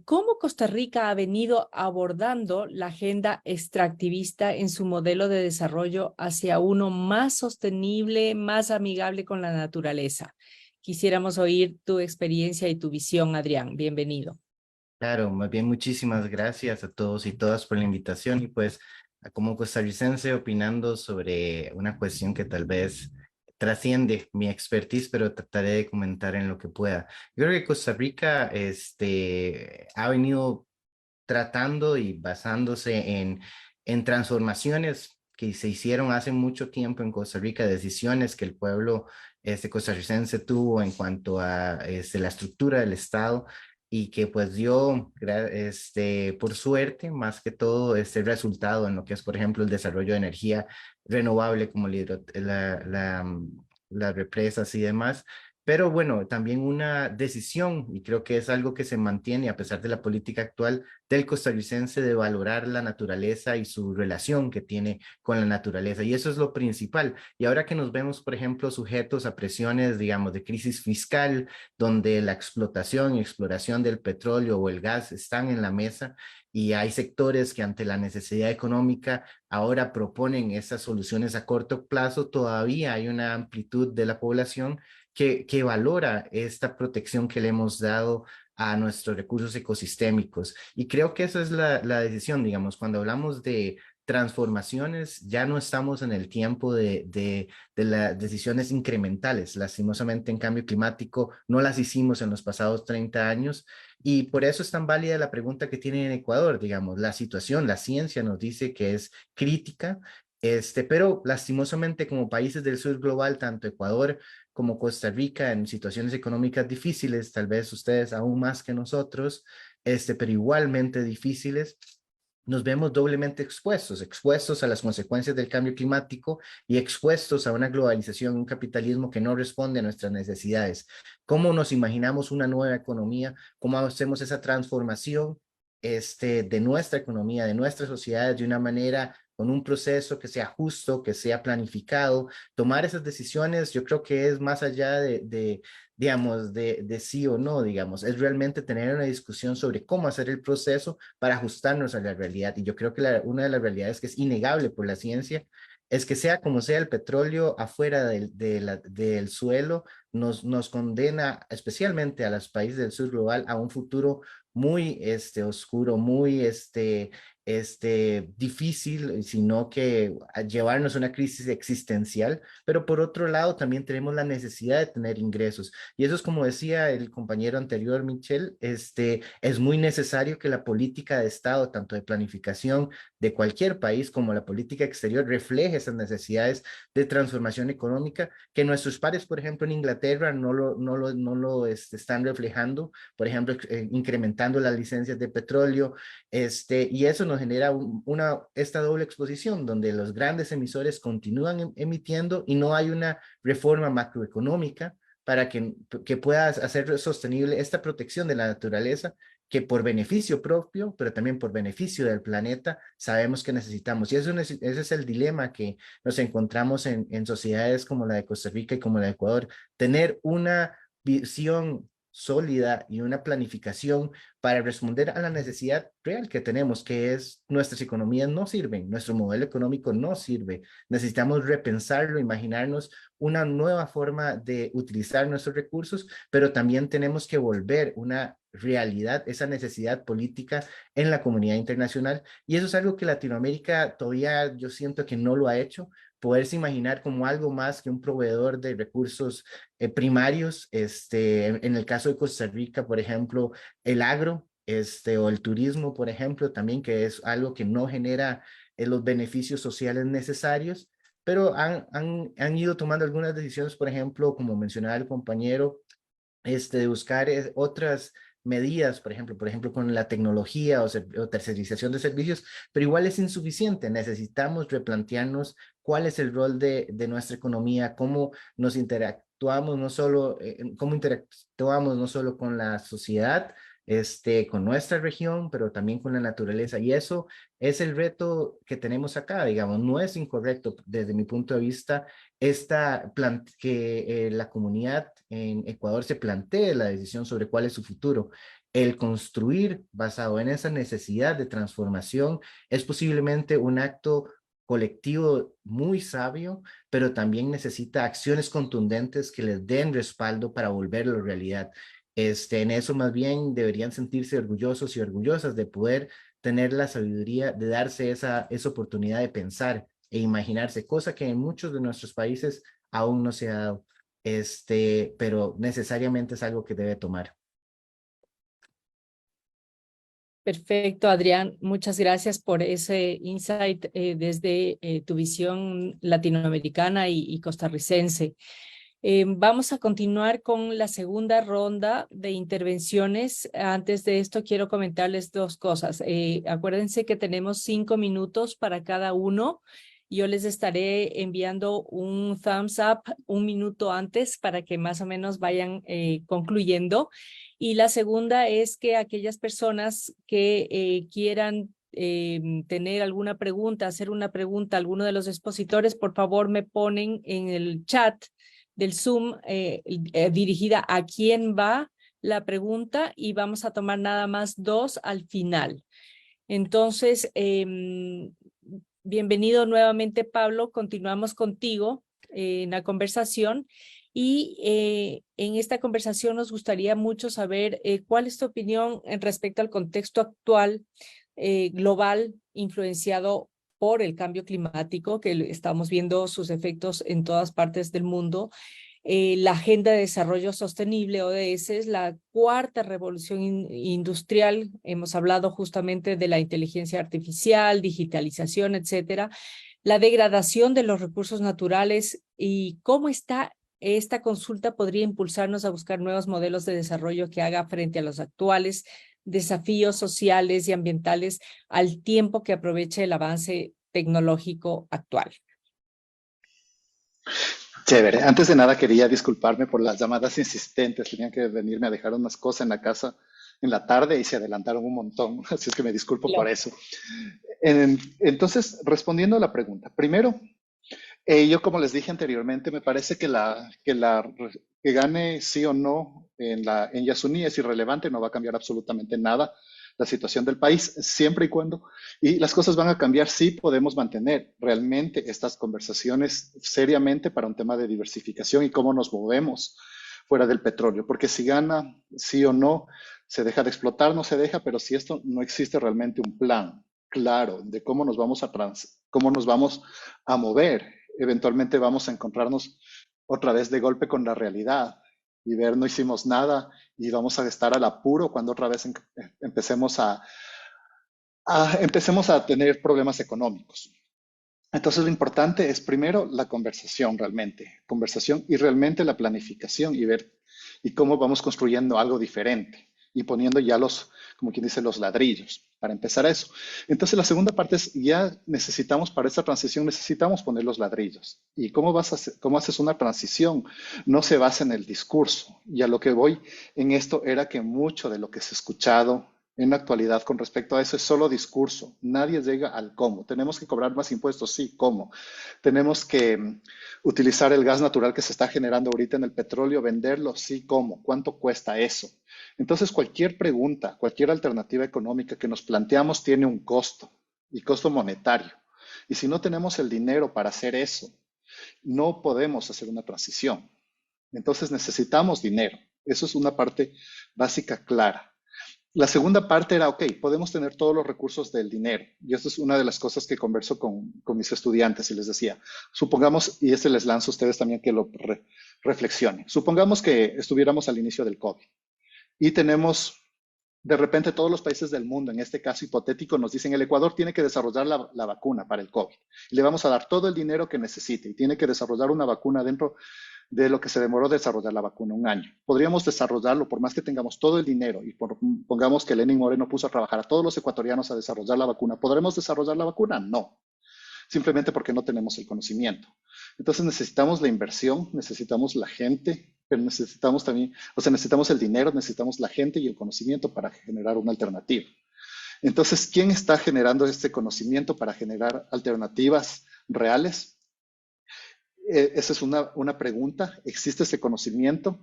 ¿Cómo Costa Rica ha venido abordando la agenda extractivista en su modelo de desarrollo hacia uno más sostenible, más amigable con la naturaleza? Quisiéramos oír tu experiencia y tu visión, Adrián. Bienvenido. Claro, más bien muchísimas gracias a todos y todas por la invitación y pues como costarricense opinando sobre una cuestión que tal vez trasciende mi expertise, pero trataré de comentar en lo que pueda. Yo creo que Costa Rica ha venido tratando y basándose en transformaciones que se hicieron hace mucho tiempo en Costa Rica, decisiones que el pueblo costarricense tuvo en cuanto a la estructura del Estado y que pues dio, por suerte, más que todo, resultado en lo que es, por ejemplo, el desarrollo de energía renovable como las represas y demás. Pero bueno, también una decisión, y creo que es algo que se mantiene a pesar de la política actual del costarricense de valorar la naturaleza y su relación que tiene con la naturaleza. Y eso es lo principal. Y ahora que nos vemos, por ejemplo, sujetos a presiones, digamos, de crisis fiscal, donde la explotación y exploración del petróleo o el gas están en la mesa, y hay sectores que ante la necesidad económica ahora proponen esas soluciones a corto plazo, todavía hay una amplitud de la población que valora esta protección que le hemos dado a nuestros recursos ecosistémicos. Y creo que esa es la decisión, digamos, cuando hablamos de transformaciones, ya no estamos en el tiempo de las decisiones incrementales. Lastimosamente, en cambio climático, no las hicimos en los pasados 30 años y por eso es tan válida la pregunta que tiene en Ecuador, digamos, la situación, la ciencia nos dice que es crítica, pero lastimosamente como países del sur global, tanto Ecuador como Costa Rica, en situaciones económicas difíciles, tal vez ustedes aún más que nosotros, pero igualmente difíciles, nos vemos doblemente expuestos a las consecuencias del cambio climático y expuestos a una globalización, un capitalismo que no responde a nuestras necesidades. ¿Cómo nos imaginamos una nueva economía? ¿Cómo hacemos esa transformación de nuestra economía, de nuestras sociedades de una manera con un proceso que sea justo, que sea planificado? Tomar esas decisiones yo creo que es más allá digamos, de sí o no, digamos, es realmente tener una discusión sobre cómo hacer el proceso para ajustarnos a la realidad. Y yo creo que una de las realidades que es innegable por la ciencia es que sea como sea el petróleo afuera del suelo, nos condena especialmente a los países del sur global a un futuro muy oscuro, muy difícil, sino que a llevarnos a una crisis existencial, pero por otro lado también tenemos la necesidad de tener ingresos. Y eso es como decía el compañero anterior, Michelle, es muy necesario que la política de Estado, tanto de planificación de cualquier país como la política exterior, refleje esas necesidades de transformación económica que nuestros pares, por ejemplo, en Inglaterra no lo están reflejando, por ejemplo, incrementando las licencias de petróleo, y eso nos genera esta doble exposición donde los grandes emisores continúan emitiendo y no hay una reforma macroeconómica para que pueda hacer sostenible esta protección de la naturaleza que por beneficio propio, pero también por beneficio del planeta, sabemos que necesitamos. Y ese es el dilema que nos encontramos en sociedades como la de Costa Rica y como la de Ecuador. Tener una visión sólida y una planificación para responder a la necesidad real que tenemos, que es nuestras economías no sirven, nuestro modelo económico no sirve. Necesitamos repensarlo, imaginarnos una nueva forma de utilizar nuestros recursos, pero también tenemos que volver una realidad, esa necesidad política en la comunidad internacional. Y eso es algo que Latinoamérica todavía yo siento que no lo ha hecho, poderse imaginar como algo más que un proveedor de recursos primarios. En el caso de Costa Rica, por ejemplo, el agro, o el turismo, por ejemplo, también que es algo que no genera los beneficios sociales necesarios, pero han ido tomando algunas decisiones, por ejemplo, como mencionaba el compañero, de buscar otras medidas, por ejemplo, con la tecnología o tercerización de servicios, pero igual es insuficiente. Necesitamos replantearnos cuál es el rol de nuestra economía, cómo nos interactuamos, cómo interactuamos no solo con la sociedad, con nuestra región, pero también con la naturaleza. Y eso es el reto que tenemos acá, digamos. No es incorrecto desde mi punto de vista que la comunidad en Ecuador se plantee la decisión sobre cuál es su futuro. El construir basado en esa necesidad de transformación es posiblemente un acto colectivo muy sabio, pero también necesita acciones contundentes que les den respaldo para volverlo realidad. En eso más bien deberían sentirse orgullosos y orgullosas de poder tener la sabiduría de darse esa oportunidad de pensar e imaginarse, cosa que en muchos de nuestros países aún no se ha dado, pero necesariamente es algo que debe tomar. Perfecto, Adrián. Muchas gracias por ese insight desde tu visión latinoamericana y costarricense. Vamos a continuar con la segunda ronda de intervenciones. Antes de esto, quiero comentarles dos cosas. Acuérdense que tenemos 5 minutos para cada uno. Yo les estaré enviando un thumbs up 1 minuto antes para que más o menos vayan concluyendo. Y la segunda es que aquellas personas que quieran tener alguna pregunta, hacer una pregunta a alguno de los expositores, por favor me ponen en el chat del Zoom dirigida a quién va la pregunta y vamos a tomar nada más 2 al final. Entonces, bienvenido nuevamente, Pablo. Continuamos contigo en la conversación y en esta conversación nos gustaría mucho saber cuál es tu opinión respecto al contexto actual global influenciado por el cambio climático, que estamos viendo sus efectos en todas partes del mundo. La Agenda de Desarrollo Sostenible, ODS, es la 4ª revolución industrial. Hemos hablado justamente de la inteligencia artificial, digitalización, etcétera. La degradación de los recursos naturales y cómo esta consulta podría impulsarnos a buscar nuevos modelos de desarrollo que haga frente a los actuales desafíos sociales y ambientales al tiempo que aproveche el avance tecnológico actual. Chévere. Antes de nada quería disculparme por las llamadas insistentes. Tenían que venirme a dejar unas cosas en la casa en la tarde y se adelantaron un montón. Así es que me disculpo por eso. Entonces, respondiendo a la pregunta. Primero, yo como les dije anteriormente, me parece que que gane sí o no en Yasuní es irrelevante, no va a cambiar absolutamente nada la situación del país, siempre y cuando, y las cosas van a cambiar si podemos mantener realmente estas conversaciones seriamente para un tema de diversificación y cómo nos movemos fuera del petróleo, porque si gana sí o no, se deja de explotar, no se deja, pero si esto no existe realmente un plan claro de cómo nos vamos a mover, eventualmente vamos a encontrarnos otra vez de golpe con la realidad y ver no hicimos nada y vamos a estar al apuro cuando otra vez empecemos a tener problemas económicos. Entonces lo importante es primero la conversación y realmente la planificación y ver y cómo vamos construyendo algo diferente y poniendo ya como quien dice, los ladrillos para empezar eso. Entonces la segunda parte es ya para esta transición necesitamos poner los ladrillos. ¿Y cómo haces una transición? No se basa en el discurso. Y a lo que voy en esto era que mucho de lo que se ha escuchado en la actualidad con respecto a eso es solo discurso. Nadie llega al cómo. Tenemos que cobrar más impuestos, sí, ¿cómo? Tenemos que utilizar el gas natural que se está generando ahorita en el petróleo, venderlo, sí, ¿cómo? ¿Cuánto cuesta eso? Entonces, cualquier pregunta, cualquier alternativa económica que nos planteamos tiene un costo y costo monetario. Y si no tenemos el dinero para hacer eso, no podemos hacer una transición. Entonces necesitamos dinero. Eso es una parte básica clara. La segunda parte era, ok, podemos tener todos los recursos del dinero. Y esto es una de las cosas que converso con mis estudiantes y les decía, supongamos, y este les lanzo a ustedes también que lo reflexionen, supongamos que estuviéramos al inicio del COVID y tenemos, de repente todos los países del mundo, en este caso hipotético, nos dicen, el Ecuador tiene que desarrollar la vacuna para el COVID. Y le vamos a dar todo el dinero que necesite y tiene que desarrollar una vacuna dentro de lo que se demoró desarrollar la vacuna, 1 año. Podríamos desarrollarlo por más que tengamos todo el dinero y pongamos que Lenín Moreno puso a trabajar a todos los ecuatorianos a desarrollar la vacuna. ¿Podremos desarrollar la vacuna? No, simplemente porque no tenemos el conocimiento. Entonces necesitamos la inversión, necesitamos la gente, pero necesitamos también, o sea, necesitamos el dinero, necesitamos la gente y el conocimiento para generar una alternativa. Entonces, ¿quién está generando este conocimiento para generar alternativas reales? Esa es una pregunta. ¿Existe ese conocimiento?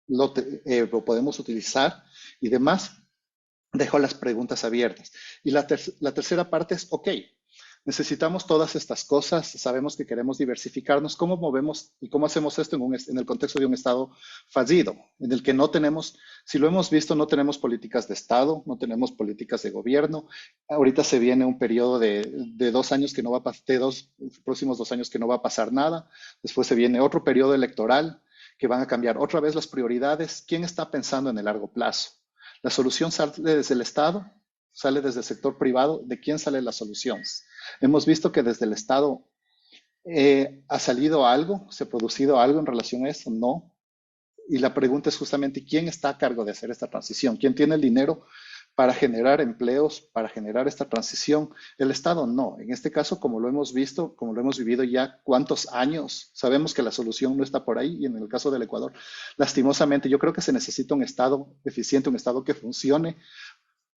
¿Lo podemos utilizar? Y demás, dejo las preguntas abiertas. Y la tercera parte es, ok, necesitamos todas estas cosas, sabemos que queremos diversificarnos, ¿cómo movemos y cómo hacemos esto en el contexto de un Estado fallido, en el que no tenemos, si lo hemos visto, no tenemos políticas de Estado, no tenemos políticas de gobierno? Ahorita se viene un periodo de 2 años que no va a pasar, próximos 2 años que no va a pasar nada, después se viene otro periodo electoral que van a cambiar otra vez las prioridades. ¿Quién está pensando en el largo plazo? ¿La solución sale desde el Estado? ¿Sale desde el sector privado? ¿De quién sale la solución? Hemos visto que desde el Estado ha salido algo, se ha producido algo en relación a eso, no. Y la pregunta es justamente quién está a cargo de hacer esta transición, quién tiene el dinero para generar empleos, para generar esta transición. El Estado no. En este caso, como lo hemos visto, como lo hemos vivido ya cuántos años, sabemos que la solución no está por ahí. Y en el caso del Ecuador, lastimosamente, yo creo que se necesita un Estado eficiente, un Estado que funcione.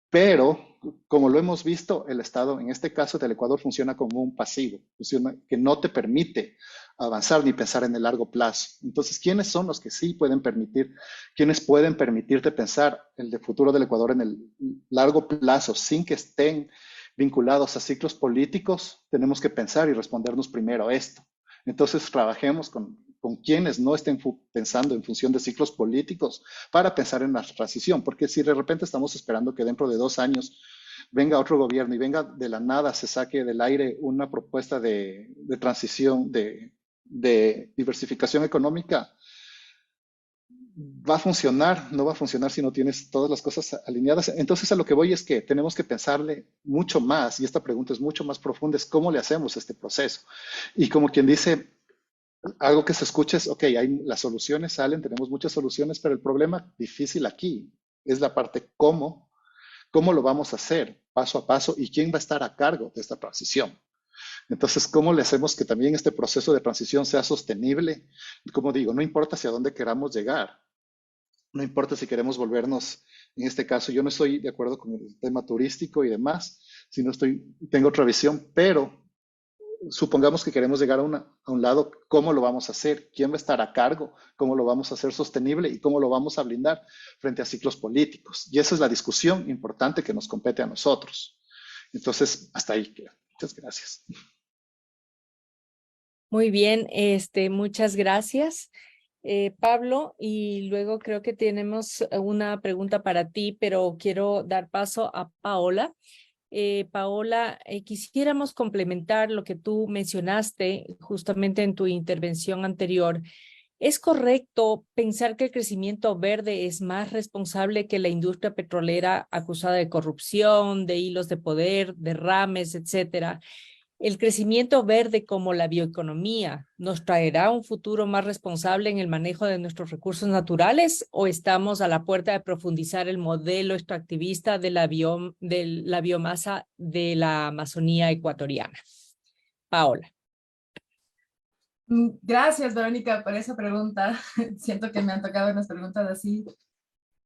Pero, como lo hemos visto, el Estado, en este caso del Ecuador, funciona como un pasivo, funciona que no te permite avanzar ni pensar en el largo plazo. Entonces, ¿quiénes son los que sí pueden permitir, quiénes pueden permitirte pensar el futuro del Ecuador en el largo plazo sin que estén vinculados a ciclos políticos? Tenemos que pensar y respondernos primero a esto. Entonces, trabajemos con quienes no estén pensando en función de ciclos políticos para pensar en la transición, porque si de repente estamos esperando que dentro de 2 años venga otro gobierno y venga de la nada, se saque del aire una propuesta de transición, de diversificación económica, ¿va a funcionar? No va a funcionar si no tienes todas las cosas alineadas. Entonces a lo que voy es que tenemos que pensarle mucho más, y esta pregunta es mucho más profunda, es cómo le hacemos este proceso. Y como quien dice, algo que se escucha es, ok, las soluciones salen, tenemos muchas soluciones, pero el problema difícil aquí es la parte cómo lo vamos a hacer paso a paso y quién va a estar a cargo de esta transición. Entonces, ¿cómo le hacemos que también este proceso de transición sea sostenible? Como digo, no importa hacia dónde queramos llegar, no importa si queremos volvernos, en este caso, yo no estoy de acuerdo con el tema turístico y demás, tengo otra visión, pero supongamos que queremos llegar a un lado, ¿cómo lo vamos a hacer? ¿Quién va a estar a cargo? ¿Cómo lo vamos a hacer sostenible? ¿Y cómo lo vamos a blindar frente a ciclos políticos? Y esa es la discusión importante que nos compete a nosotros. Entonces, hasta ahí queda. Muchas gracias. Muy bien, muchas gracias, Pablo. Y luego creo que tenemos una pregunta para ti, pero quiero dar paso a Paola. Paola, quisiéramos complementar lo que tú mencionaste justamente en tu intervención anterior. ¿Es correcto pensar que el crecimiento verde es más responsable que la industria petrolera acusada de corrupción, de hilos de poder, derrames, etcétera? ¿El crecimiento verde como la bioeconomía nos traerá un futuro más responsable en el manejo de nuestros recursos naturales o estamos a la puerta de profundizar el modelo extractivista de la biomasa de la Amazonía ecuatoriana? Paola. Gracias, Verónica, por esa pregunta. Siento que me han tocado unas preguntas así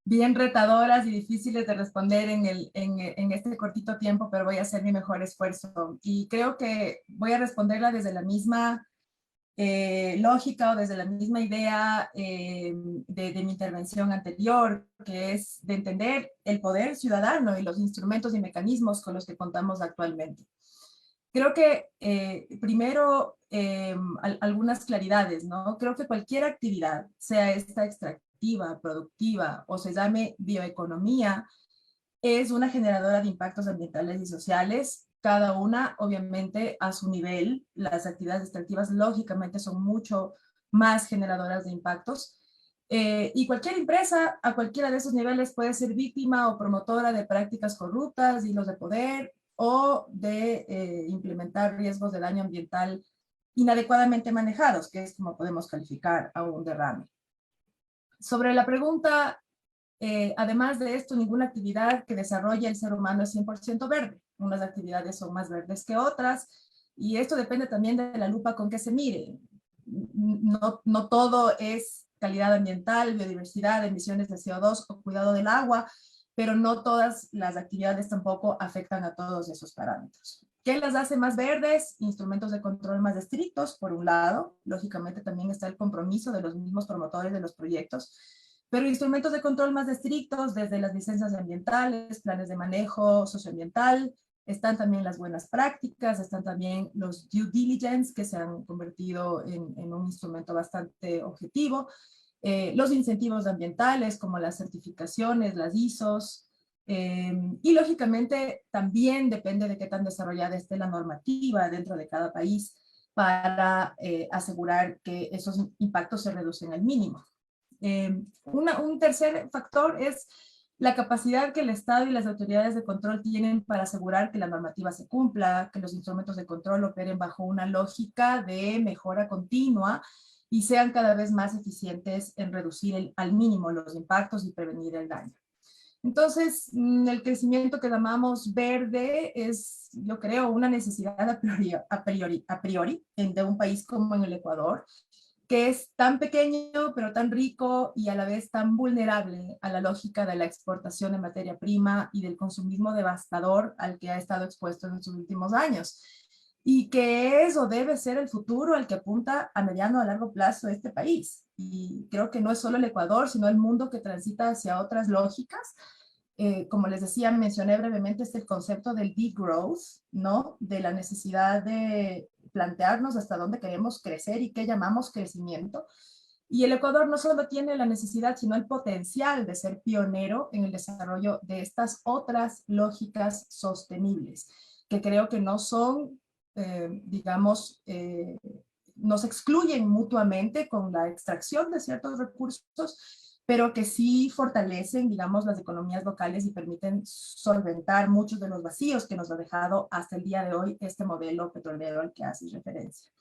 bien retadoras y difíciles de responder en este cortito tiempo, pero voy a hacer mi mejor esfuerzo. Y creo que voy a responderla desde la misma lógica o desde la misma idea de mi intervención anterior, que es de entender el poder ciudadano y los instrumentos y mecanismos con los que contamos actualmente. Creo que primero algunas claridades, ¿no? Creo que cualquier actividad, sea esta extractiva, productiva o se llame bioeconomía, es una generadora de impactos ambientales y sociales, cada una obviamente a su nivel. Las actividades extractivas lógicamente son mucho más generadoras de impactos. Y cualquier empresa a cualquiera de esos niveles puede ser víctima o promotora de prácticas corruptas, hilos de poder o de implementar riesgos de daño ambiental inadecuadamente manejados, que es como podemos calificar a un derrame. Sobre la pregunta, además de esto, ninguna actividad que desarrolle el ser humano es 100% verde. Unas actividades son más verdes que otras, y esto depende también de la lupa con que se mire. No todo es calidad ambiental, biodiversidad, emisiones de CO2 o cuidado del agua, pero no todas las actividades tampoco afectan a todos esos parámetros. ¿Qué las hace más verdes? Instrumentos de control más estrictos, por un lado. Lógicamente también está el compromiso de los mismos promotores de los proyectos, pero instrumentos de control más estrictos, desde las licencias ambientales, planes de manejo socioambiental, están también las buenas prácticas, están también los due diligence, que se han convertido en un instrumento bastante objetivo, los incentivos ambientales, como las certificaciones, las ISOs, y lógicamente también depende de qué tan desarrollada esté la normativa dentro de cada país para asegurar que esos impactos se reducen al mínimo. Un tercer factor es la capacidad que el Estado y las autoridades de control tienen para asegurar que la normativa se cumpla, que los instrumentos de control operen bajo una lógica de mejora continua y sean cada vez más eficientes en reducir al mínimo los impactos y prevenir el daño. Entonces, el crecimiento que llamamos verde es, yo creo, una necesidad a priori de un país como en el Ecuador, que es tan pequeño, pero tan rico y a la vez tan vulnerable a la lógica de la exportación de materia prima y del consumismo devastador al que ha estado expuesto en sus últimos años. Y que es o debe ser el futuro al que apunta a mediano o a largo plazo este país. Y creo que no es solo el Ecuador, sino el mundo que transita hacia otras lógicas. Como les decía, mencioné brevemente el concepto del degrowth, ¿no? De la necesidad de plantearnos hasta dónde queremos crecer y qué llamamos crecimiento. Y el Ecuador no solo tiene la necesidad, sino el potencial de ser pionero en el desarrollo de estas otras lógicas sostenibles, que creo que no son, digamos, no se excluyen mutuamente con la extracción de ciertos recursos, pero que sí fortalecen, digamos, las economías locales y permiten solventar muchos de los vacíos que nos ha dejado hasta el día de hoy este modelo petrolero al que haces referencia.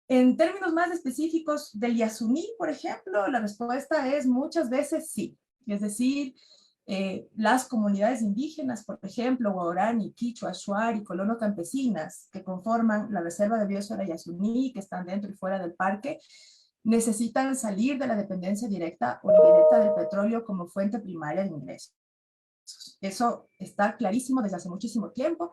En términos más específicos del Yasuní, por ejemplo, la respuesta es muchas veces sí. Es decir, las comunidades indígenas, por ejemplo, Guarani, Quichua, Shuar y Colono Campesinas, que conforman la Reserva de Biosfera Yasuní, que están dentro y fuera del parque, necesitan salir de la dependencia directa o indirecta del petróleo como fuente primaria de ingresos. Eso está clarísimo desde hace muchísimo tiempo.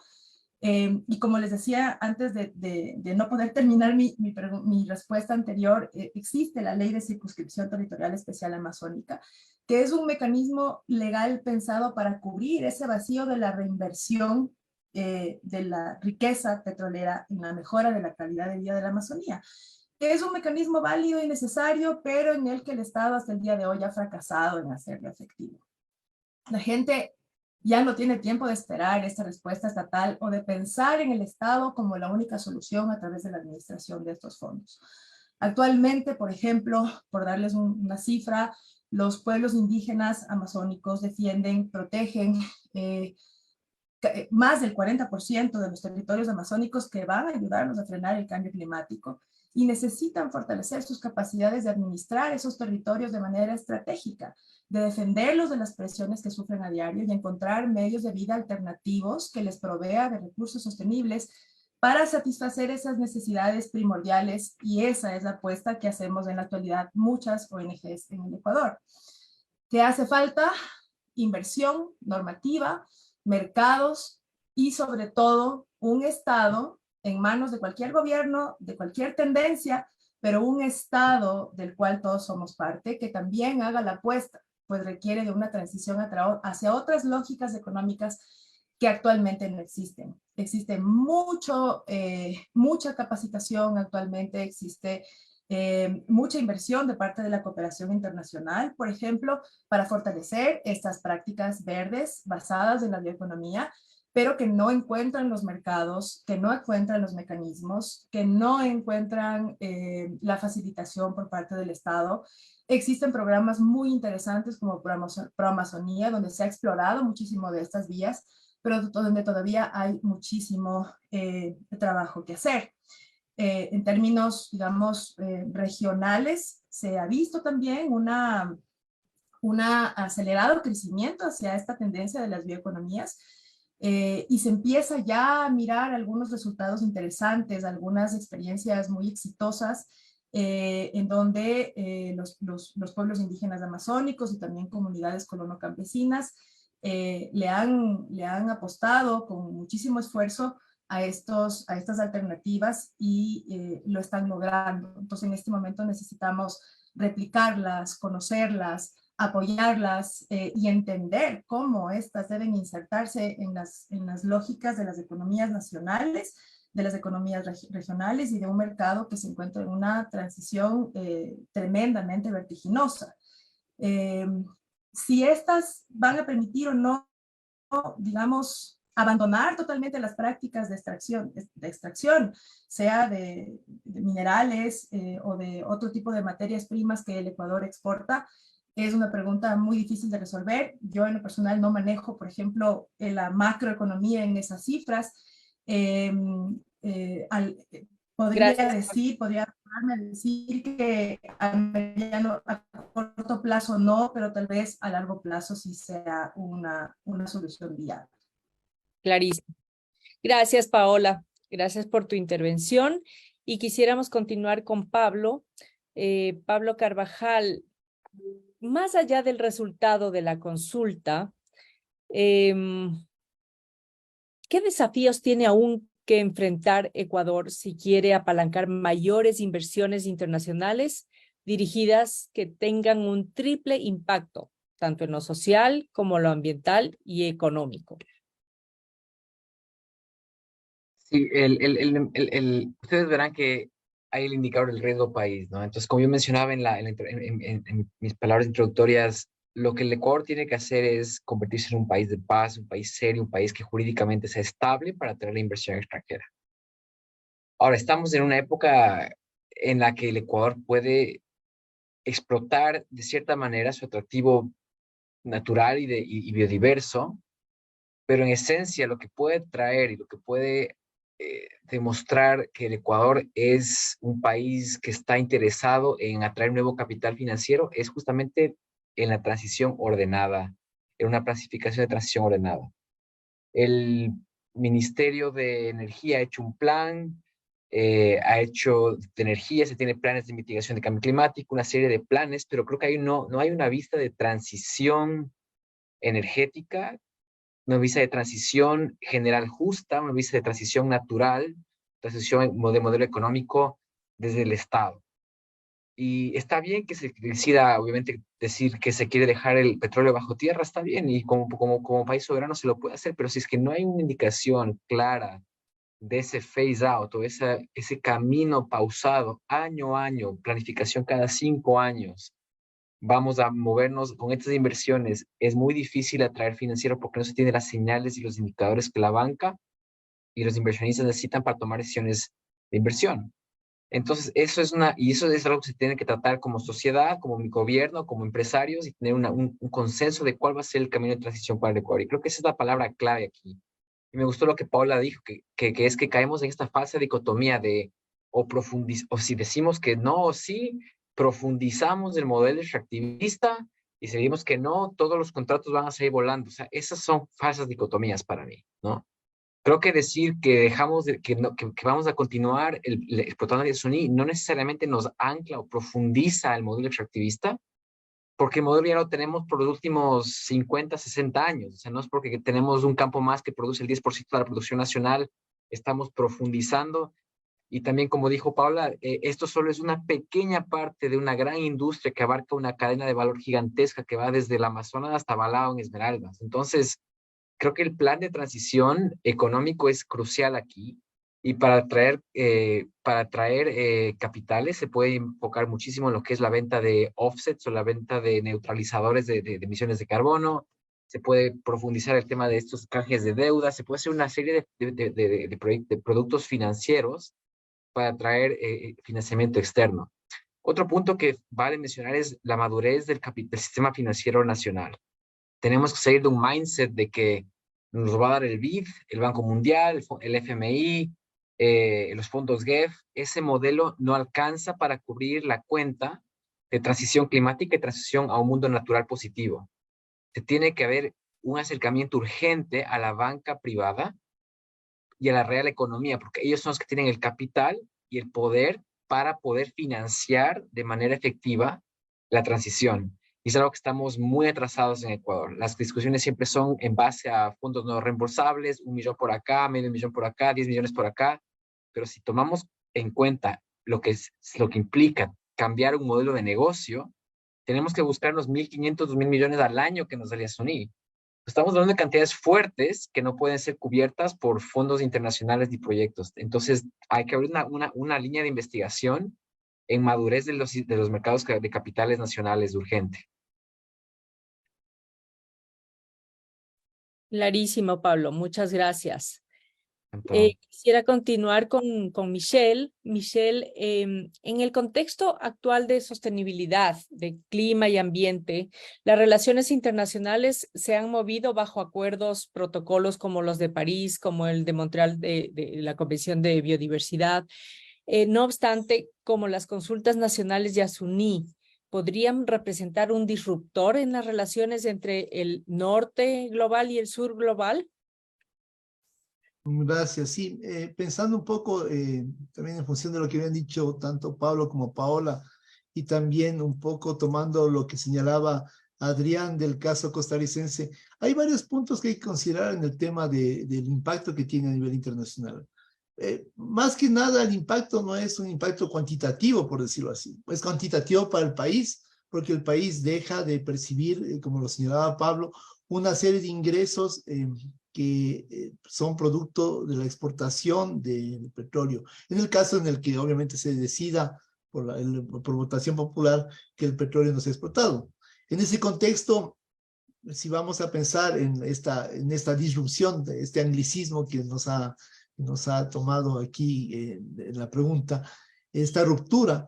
Y como les decía antes de no poder terminar mi respuesta anterior, existe la Ley de Circunscripción Territorial Especial Amazónica, que es un mecanismo legal pensado para cubrir ese vacío de la reinversión de la riqueza petrolera en la mejora de la calidad de vida de la Amazonía. Es un mecanismo válido y necesario, pero en el que el Estado hasta el día de hoy ha fracasado en hacerlo efectivo. La gente ya no tiene tiempo de esperar esta respuesta estatal o de pensar en el Estado como la única solución a través de la administración de estos fondos. Actualmente, por ejemplo, por darles una cifra, los pueblos indígenas amazónicos defienden, protegen más del 40% de los territorios amazónicos que van a ayudarnos a frenar el cambio climático y necesitan fortalecer sus capacidades de administrar esos territorios de manera estratégica, de defenderlos de las presiones que sufren a diario y encontrar medios de vida alternativos que les provea de recursos sostenibles para satisfacer esas necesidades primordiales, y esa es la apuesta que hacemos en la actualidad muchas ONGs en el Ecuador. que hace falta inversión normativa, mercados y sobre todo un Estado en manos de cualquier gobierno, de cualquier tendencia, pero un Estado del cual todos somos parte, que también haga la apuesta, pues requiere de una transición hacia otras lógicas económicas que actualmente no existen. Existe mucha capacitación actualmente, existe mucha inversión de parte de la cooperación internacional, por ejemplo, para fortalecer estas prácticas verdes basadas en la bioeconomía, pero que no encuentran los mercados, que no encuentran los mecanismos, que no encuentran la facilitación por parte del Estado. Existen programas muy interesantes como ProAmazonía, donde se ha explorado muchísimo de estas vías, pero donde todavía hay muchísimo trabajo que hacer. En términos, digamos, regionales, se ha visto también un acelerado crecimiento hacia esta tendencia de las bioeconomías, y se empieza ya a mirar algunos resultados interesantes, algunas experiencias muy exitosas, en donde los pueblos indígenas amazónicos y también comunidades colono-campesinas le han apostado con muchísimo esfuerzo a estas alternativas y lo están logrando. Entonces, en este momento necesitamos replicarlas, conocerlas, apoyarlas y entender cómo estas deben insertarse en las lógicas de las economías nacionales, de las economías regionales y de un mercado que se encuentra en una transición tremendamente vertiginosa. Si estas van a permitir o no, digamos, abandonar totalmente las prácticas de extracción, sea de minerales o de otro tipo de materias primas que el Ecuador exporta, es una pregunta muy difícil de resolver. Yo en lo personal no manejo, por ejemplo, la macroeconomía en esas cifras. Podría decir que a corto plazo no, pero tal vez a largo plazo sí sea una solución viable. Clarísimo. Gracias, Paola. Gracias por tu intervención. Y quisiéramos continuar con Pablo. Pablo Carvajal, más allá del resultado de la consulta, ¿qué desafíos tiene aún que enfrentar Ecuador si quiere apalancar mayores inversiones internacionales dirigidas que tengan un triple impacto, tanto en lo social como lo ambiental y económico? Sí, ustedes verán que hay el indicador del riesgo país, ¿no? Entonces, como yo mencionaba en mis palabras introductorias, lo que el Ecuador tiene que hacer es convertirse en un país de paz, un país serio, un país que jurídicamente sea estable para atraer la inversión extranjera. Ahora, estamos en una época en la que el Ecuador puede explotar de cierta manera su atractivo natural y biodiverso, pero en esencia lo que puede traer y lo que puede demostrar que el Ecuador es un país que está interesado en atraer nuevo capital financiero es justamente en la transición ordenada, en una planificación de transición ordenada. El Ministerio de Energía ha hecho un plan, ha hecho de energía, se tiene planes de mitigación de cambio climático, una serie de planes, pero creo que no hay una vista de transición energética, una visa de transición general justa, una visa de transición natural, transición de modelo económico desde el Estado. Y está bien que se decida, obviamente, decir que se quiere dejar el petróleo bajo tierra, está bien, y como país soberano se lo puede hacer, pero si es que no hay una indicación clara de ese phase out o ese camino pausado, año a año, planificación cada 5 años, vamos a movernos con estas inversiones, es muy difícil atraer financiero porque no se tienen las señales y los indicadores que la banca y los inversionistas necesitan para tomar decisiones de inversión. Entonces, eso es algo que se tiene que tratar como sociedad, como gobierno, como empresarios y tener un consenso de cuál va a ser el camino de transición para el Ecuador. Y creo que esa es la palabra clave aquí. Y me gustó lo que Paula dijo, que es que caemos en esta falsa dicotomía de o si decimos que no o sí, profundizamos el modelo extractivista y si decimos que no, todos los contratos van a salir volando. O sea, esas son falsas dicotomías para mí, ¿no? Creo que decir que que vamos a continuar explotando el Yasuní no necesariamente nos ancla o profundiza el modelo extractivista, porque el modelo ya lo tenemos por los últimos 50, 60 años. O sea, no es porque tenemos un campo más que produce el 10% de la producción nacional, estamos profundizando. Y también, como dijo Paula, esto solo es una pequeña parte de una gran industria que abarca una cadena de valor gigantesca que va desde el Amazonas hasta Balao en Esmeraldas. Entonces, creo que el plan de transición económico es crucial aquí. Y para atraer capitales se puede enfocar muchísimo en lo que es la venta de offsets o la venta de neutralizadores de emisiones de carbono. Se puede profundizar el tema de estos canjes de deuda. Se puede hacer una serie de productos financieros para atraer financiamiento externo. Otro punto que vale mencionar es la madurez del sistema financiero nacional. Tenemos que salir de un mindset de que nos va a dar el BID, el Banco Mundial, el FMI, los fondos GEF. Ese modelo no alcanza para cubrir la cuenta de transición climática y transición a un mundo natural positivo. Se tiene que haber un acercamiento urgente a la banca privada y a la real economía, porque ellos son los que tienen el capital y el poder para poder financiar de manera efectiva la transición. Y es algo que estamos muy atrasados en Ecuador. Las discusiones siempre son en base a fondos no reembolsables, 1 millón por acá, medio millón por acá, 10 millones por acá. Pero si tomamos en cuenta lo que implica cambiar un modelo de negocio, tenemos que buscar los 1.500, 2.000 millones al año que nos daría SUNY. Estamos hablando de cantidades fuertes que no pueden ser cubiertas por fondos internacionales ni proyectos. Entonces, hay que abrir una línea de investigación en madurez de los mercados de capitales nacionales urgente. Clarísimo, Pablo. Muchas gracias. Entonces, Quisiera continuar con Michelle. Michelle, en el contexto actual de sostenibilidad, de clima y ambiente, las relaciones internacionales se han movido bajo acuerdos, protocolos como los de París, como el de Montreal de la Convención de Biodiversidad. No obstante, como las consultas nacionales de Yasuní, ¿podrían representar un disruptor en las relaciones entre el norte global y el sur global? Gracias. Sí, pensando un poco también en función de lo que habían dicho tanto Pablo como Paola, y también un poco tomando lo que señalaba Adrián del caso costarricense, hay varios puntos que hay que considerar en el tema del impacto que tiene a nivel internacional. Más que nada, el impacto no es un impacto cuantitativo, por decirlo así. Es cuantitativo para el país, porque el país deja de percibir, como lo señalaba Pablo, una serie de ingresos que son producto de la exportación del petróleo. En el caso en el que obviamente se decida por votación popular que el petróleo no sea exportado. En ese contexto, si vamos a pensar en esta disrupción, de este anglicismo que nos ha tomado aquí en la pregunta, esta ruptura,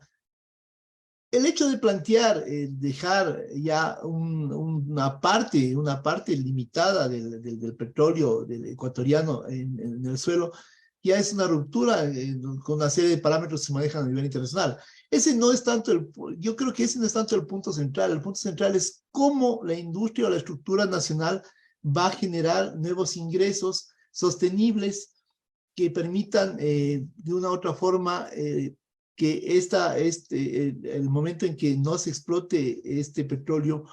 el hecho de plantear, dejar ya una parte limitada del petróleo del ecuatoriano en el suelo, ya es una ruptura con una serie de parámetros que se manejan a nivel internacional. Yo creo que ese no es tanto el punto central. El punto central es cómo la industria o la estructura nacional va a generar nuevos ingresos sostenibles que permitan de una u otra forma que el momento en que no se explote este petróleo,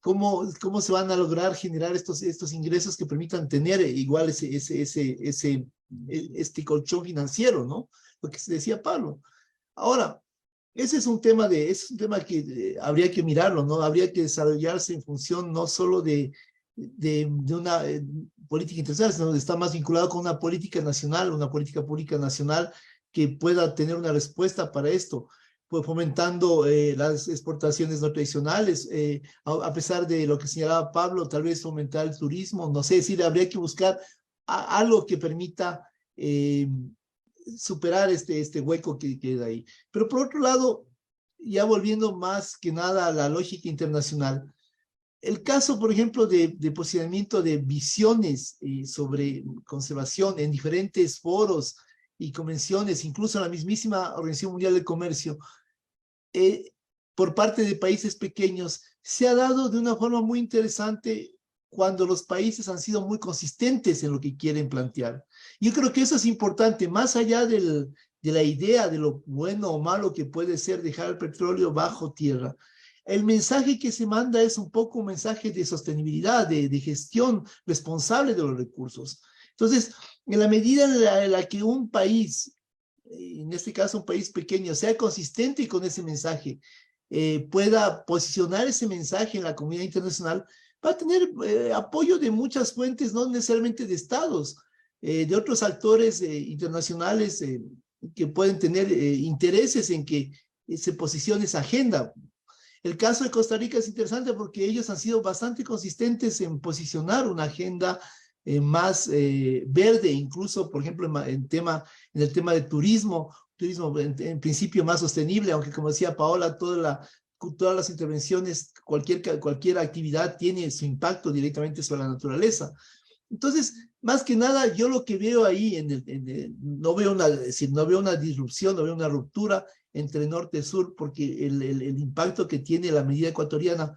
¿cómo se van a lograr generar estos ingresos que permitan tener igual este colchón financiero, ¿no? Lo que se decía Pablo. Ahora, ese es un tema que habría que mirarlo, ¿no? Habría que desarrollarse en función no solo de una política internacional, sino de estar más vinculado con una política nacional, una política pública nacional que pueda tener una respuesta para esto, pues fomentando las exportaciones no tradicionales, a pesar de lo que señalaba Pablo, tal vez fomentar el turismo, no sé, es decir, habría que buscar algo que permita superar este hueco que queda ahí. Pero por otro lado, ya volviendo más que nada a la lógica internacional, el caso, por ejemplo, de posicionamiento de visiones sobre conservación en diferentes foros y convenciones, incluso en la mismísima Organización Mundial del Comercio, por parte de países pequeños, se ha dado de una forma muy interesante cuando los países han sido muy consistentes en lo que quieren plantear. Yo creo que eso es importante, más allá de la idea de lo bueno o malo que puede ser dejar el petróleo bajo tierra. el mensaje que se manda es un poco un mensaje de sostenibilidad, de gestión responsable de los recursos. Entonces, en la medida en la que un país, en este caso un país pequeño, sea consistente con ese mensaje, pueda posicionar ese mensaje en la comunidad internacional, va a tener apoyo de muchas fuentes, no necesariamente de estados, de otros actores internacionales que pueden tener intereses en que se posicione esa agenda. El caso de Costa Rica es interesante porque ellos han sido bastante consistentes en posicionar una agenda más verde, incluso, por ejemplo, en el tema de turismo en principio más sostenible, aunque como decía Paola, todas las intervenciones, cualquier actividad tiene su impacto directamente sobre la naturaleza. Entonces, más que nada, yo lo que veo ahí, no veo una disrupción, no veo una ruptura entre norte y sur, porque el impacto que tiene la medida ecuatoriana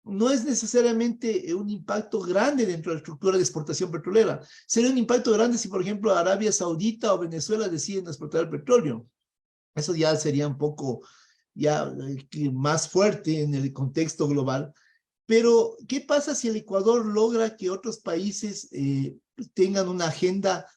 no es necesariamente un impacto grande dentro de la estructura de exportación petrolera. Sería un impacto grande si, por ejemplo, Arabia Saudita o Venezuela deciden exportar el petróleo. Eso ya sería un poco más fuerte en el contexto global. Pero, ¿qué pasa si el Ecuador logra que otros países tengan una agenda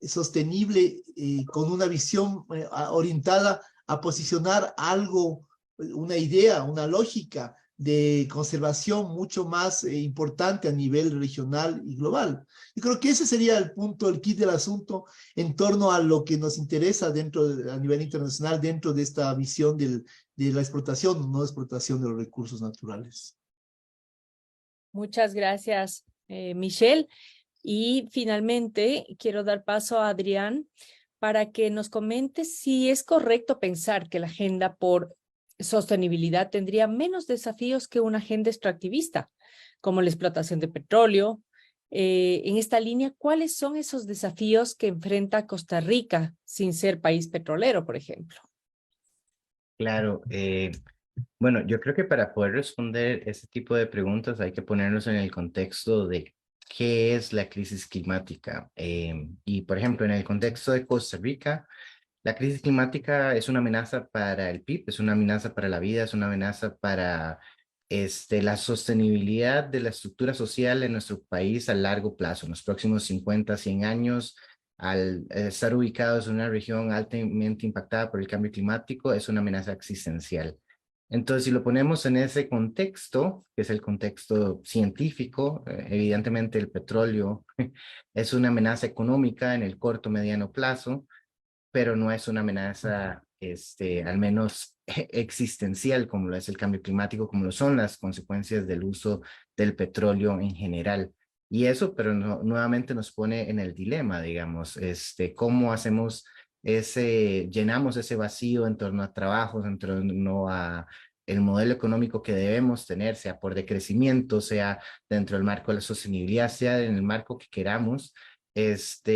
sostenible con una visión orientada a posicionar algo, una idea, una lógica de conservación mucho más importante a nivel regional y global? Yo creo que ese sería el punto, el kit del asunto en torno a lo que nos interesa a nivel internacional dentro de esta visión de la explotación, no explotación de los recursos naturales. Muchas gracias, Michelle. Y finalmente quiero dar paso a Adrián para que nos comente si es correcto pensar que la agenda por sostenibilidad tendría menos desafíos que una agenda extractivista, como la explotación de petróleo. En esta línea, ¿cuáles son esos desafíos que enfrenta Costa Rica sin ser país petrolero, por ejemplo? Claro, bueno, yo creo que para poder responder ese tipo de preguntas hay que ponernos en el contexto de qué es la crisis climática. Y, por ejemplo, en el contexto de Costa Rica, la crisis climática es una amenaza para el PIB, es una amenaza para la vida, es una amenaza para la sostenibilidad de la estructura social en nuestro país a largo plazo, en los próximos 50, 100 años. Al estar ubicados en una región altamente impactada por el cambio climático, es una amenaza existencial. Entonces, si lo ponemos en ese contexto, que es el contexto científico, evidentemente el petróleo es una amenaza económica en el corto, mediano plazo, pero no es una amenaza, al menos existencial, como lo es el cambio climático, como lo son las consecuencias del uso del petróleo en general. Y eso, pero nuevamente nos pone en el dilema, digamos, cómo hacemos llenamos ese vacío en torno a trabajos, en torno a el modelo económico que debemos tener, sea por decrecimiento, sea dentro del marco de la sostenibilidad, sea en el marco que queramos. Esa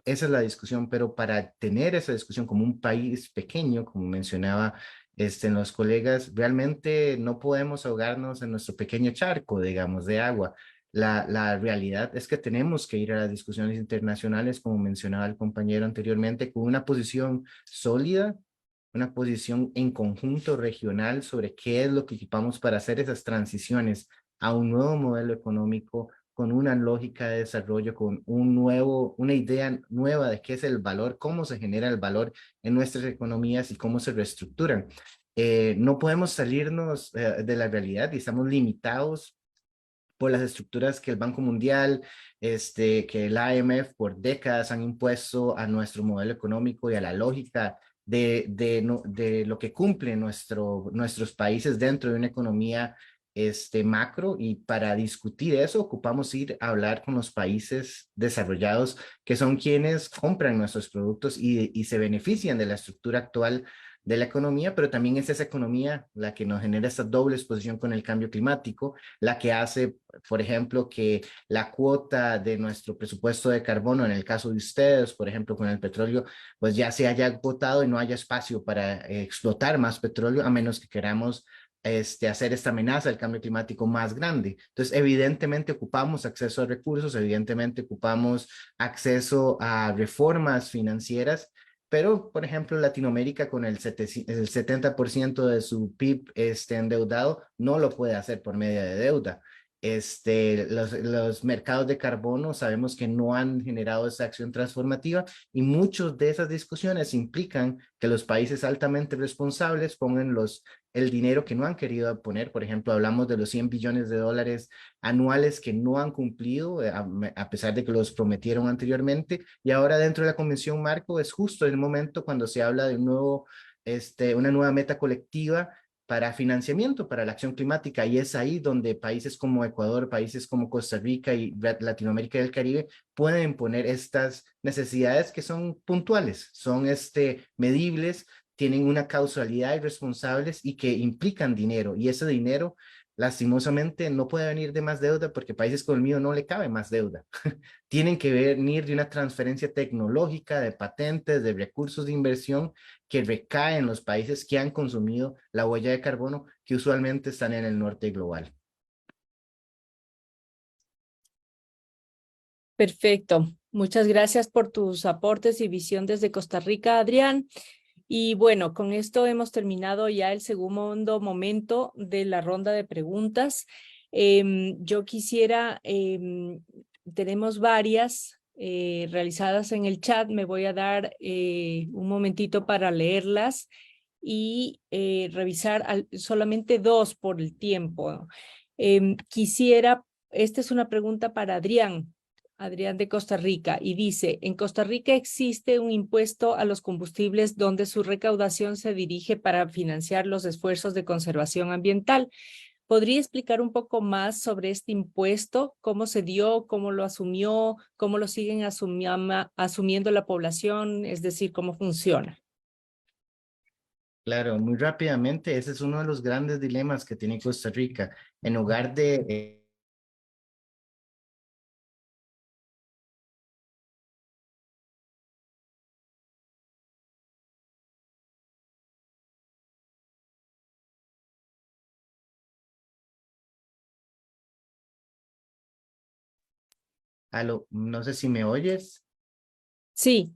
es la discusión, pero para tener esa discusión como un país pequeño, como mencionaba en los colegas, realmente no podemos ahogarnos en nuestro pequeño charco, digamos, de agua. La realidad es que tenemos que ir a las discusiones internacionales, como mencionaba el compañero anteriormente, con una posición sólida, una posición en conjunto regional sobre qué es lo que equipamos para hacer esas transiciones a un nuevo modelo económico, con una lógica de desarrollo, con una idea nueva de qué es el valor, cómo se genera el valor en nuestras economías y cómo se reestructuran. No podemos salirnos de la realidad y estamos limitados por las estructuras que el Banco Mundial, que el IMF por décadas han impuesto a nuestro modelo económico y a la lógica de lo que cumplen nuestros países dentro de una economía macro. Y para discutir eso ocupamos ir a hablar con los países desarrollados, que son quienes compran nuestros productos y se benefician de la estructura actual de la economía, pero también es esa economía la que nos genera esta doble exposición con el cambio climático, la que hace, por ejemplo, que la cuota de nuestro presupuesto de carbono, en el caso de ustedes, por ejemplo, con el petróleo, pues ya se haya agotado y no haya espacio para explotar más petróleo, a menos que queramos hacer esta amenaza del cambio climático más grande. Entonces, evidentemente ocupamos acceso a recursos, evidentemente ocupamos acceso a reformas financieras, pero, por ejemplo, Latinoamérica con el 70% de su PIB endeudado no lo puede hacer por medio de deuda. Los mercados de carbono sabemos que no han generado esa acción transformativa y muchas de esas discusiones implican que los países altamente responsables pongan el dinero que no han querido poner. Por ejemplo, hablamos de los 100 billones de dólares anuales que no han cumplido, a pesar de que los prometieron anteriormente. Y ahora dentro de la Convención Marco es justo el momento cuando se habla de una nueva meta colectiva para financiamiento para la acción climática, y es ahí donde países como Ecuador, países como Costa Rica y Latinoamérica y el Caribe pueden poner estas necesidades que son puntuales, son medibles, tienen una causalidad y responsables y que implican dinero, y ese dinero lastimosamente no puede venir de más deuda porque países como el mío no le cabe más deuda. Tienen que venir de una transferencia tecnológica, de patentes, de recursos de inversión que recaen en los países que han consumido la huella de carbono que usualmente están en el norte global. Perfecto. Muchas gracias por tus aportes y visión desde Costa Rica, Adrián. Y bueno, con esto hemos terminado ya el segundo momento de la ronda de preguntas. Yo quisiera, tenemos varias realizadas en el chat, me voy a dar un momentito para leerlas y revisar solamente dos por el tiempo. Esta es una pregunta para Adrián. Adrián de Costa Rica, y dice, en Costa Rica existe un impuesto a los combustibles donde su recaudación se dirige para financiar los esfuerzos de conservación ambiental. ¿Podría explicar un poco más sobre este impuesto? ¿Cómo se dio? ¿Cómo lo asumió? ¿Cómo lo siguen asumiendo la población? Es decir, ¿cómo funciona? Claro, muy rápidamente, ese es uno de los grandes dilemas que tiene Costa Rica. En lugar de no sé si me oyes. Sí,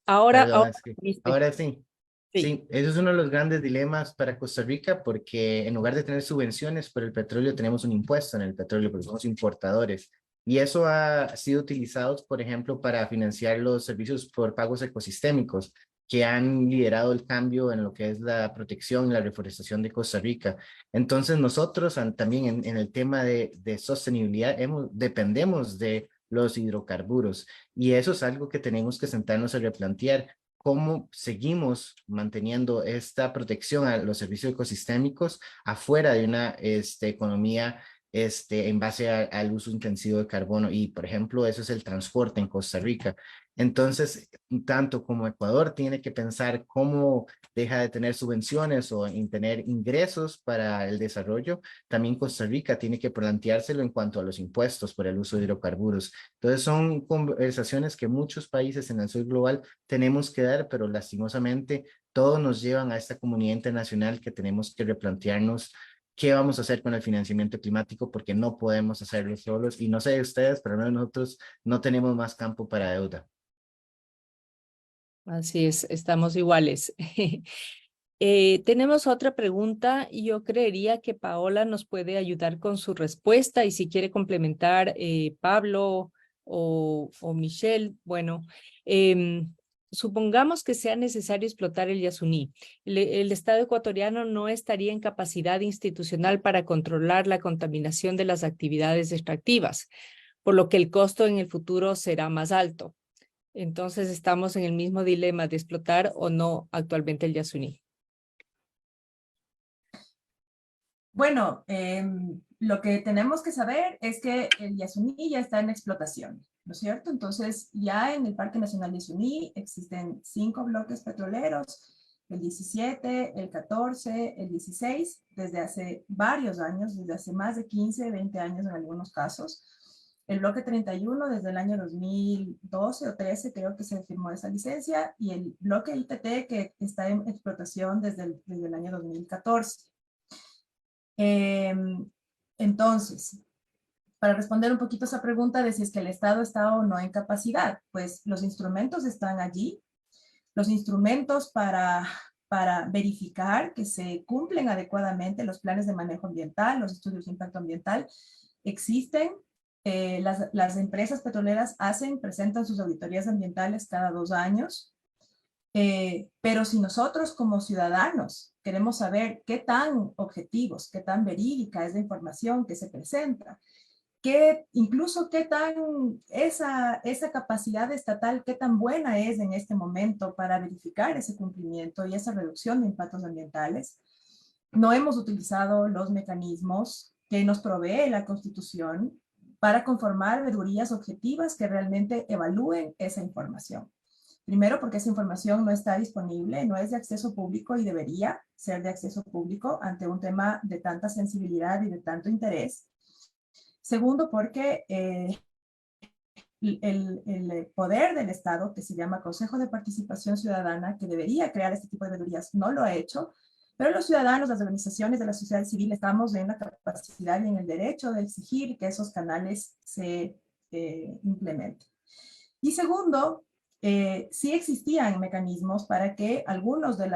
ahora Perdón, viste. ahora sí. Sí. Sí, eso es uno de los grandes dilemas para Costa Rica porque en lugar de tener subvenciones por el petróleo, tenemos un impuesto en el petróleo porque somos importadores. Y eso ha sido utilizado, por ejemplo, para financiar los servicios por pagos ecosistémicos que han liderado el cambio en lo que es la protección y la reforestación de Costa Rica. Entonces nosotros también en el tema de sostenibilidad dependemos de los hidrocarburos, y eso es algo que tenemos que sentarnos a replantear. ¿Cómo seguimos manteniendo esta protección a los servicios ecosistémicos afuera de una economía en base al uso intensivo de carbono? Y, por ejemplo, eso es el transporte en Costa Rica. Entonces, tanto como Ecuador tiene que pensar cómo deja de tener subvenciones o en tener ingresos para el desarrollo, también Costa Rica tiene que planteárselo en cuanto a los impuestos por el uso de hidrocarburos. Entonces, son conversaciones que muchos países en el sur global tenemos que dar, pero lastimosamente todos nos llevan a esta comunidad internacional que tenemos que replantearnos qué vamos a hacer con el financiamiento climático porque no podemos hacerlo solos, y no sé de ustedes, pero al menos nosotros no tenemos más campo para deuda. Así es, estamos iguales. Tenemos otra pregunta y yo creería que Paola nos puede ayudar con su respuesta, y si quiere complementar Pablo o Michelle, bueno, supongamos que sea necesario explotar el Yasuní. El Estado ecuatoriano no estaría en capacidad institucional para controlar la contaminación de las actividades extractivas, por lo que el costo en el futuro será más alto. Entonces estamos en el mismo dilema de explotar o no actualmente el Yasuní. Bueno, lo que tenemos que saber es que el Yasuní ya está en explotación, ¿no es cierto? Entonces, ya en el Parque Nacional Yasuní existen 5 bloques petroleros, el 17, el 14, el 16, desde hace varios años, desde hace más de 15, 20 años en algunos casos. El bloque 31 desde el año 2012 o 13 creo que se firmó esa licencia, y el bloque ITT que está en explotación desde el año 2014. Entonces, para responder un poquito a esa pregunta de si es que el Estado está o no en capacidad, pues los instrumentos están allí. Los instrumentos para verificar que se cumplen adecuadamente los planes de manejo ambiental, los estudios de impacto ambiental, existen. Las empresas petroleras presentan sus auditorías ambientales cada 2 años. Pero si nosotros como ciudadanos queremos saber qué tan objetivos, qué tan verídica es la información que se presenta, incluso qué tan esa capacidad estatal, qué tan buena es en este momento para verificar ese cumplimiento y esa reducción de impactos ambientales, no hemos utilizado los mecanismos que nos provee la Constitución para conformar veedurías objetivas que realmente evalúen esa información. Primero, porque esa información no está disponible, no es de acceso público y debería ser de acceso público ante un tema de tanta sensibilidad y de tanto interés. Segundo, porque el poder del Estado, que se llama Consejo de Participación Ciudadana, que debería crear este tipo de veedurías, no lo ha hecho, pero los ciudadanos, las organizaciones de la sociedad civil, estamos en la capacidad y en el derecho de exigir que esos canales se implementen. Y segundo, sí existían mecanismos para que algunos de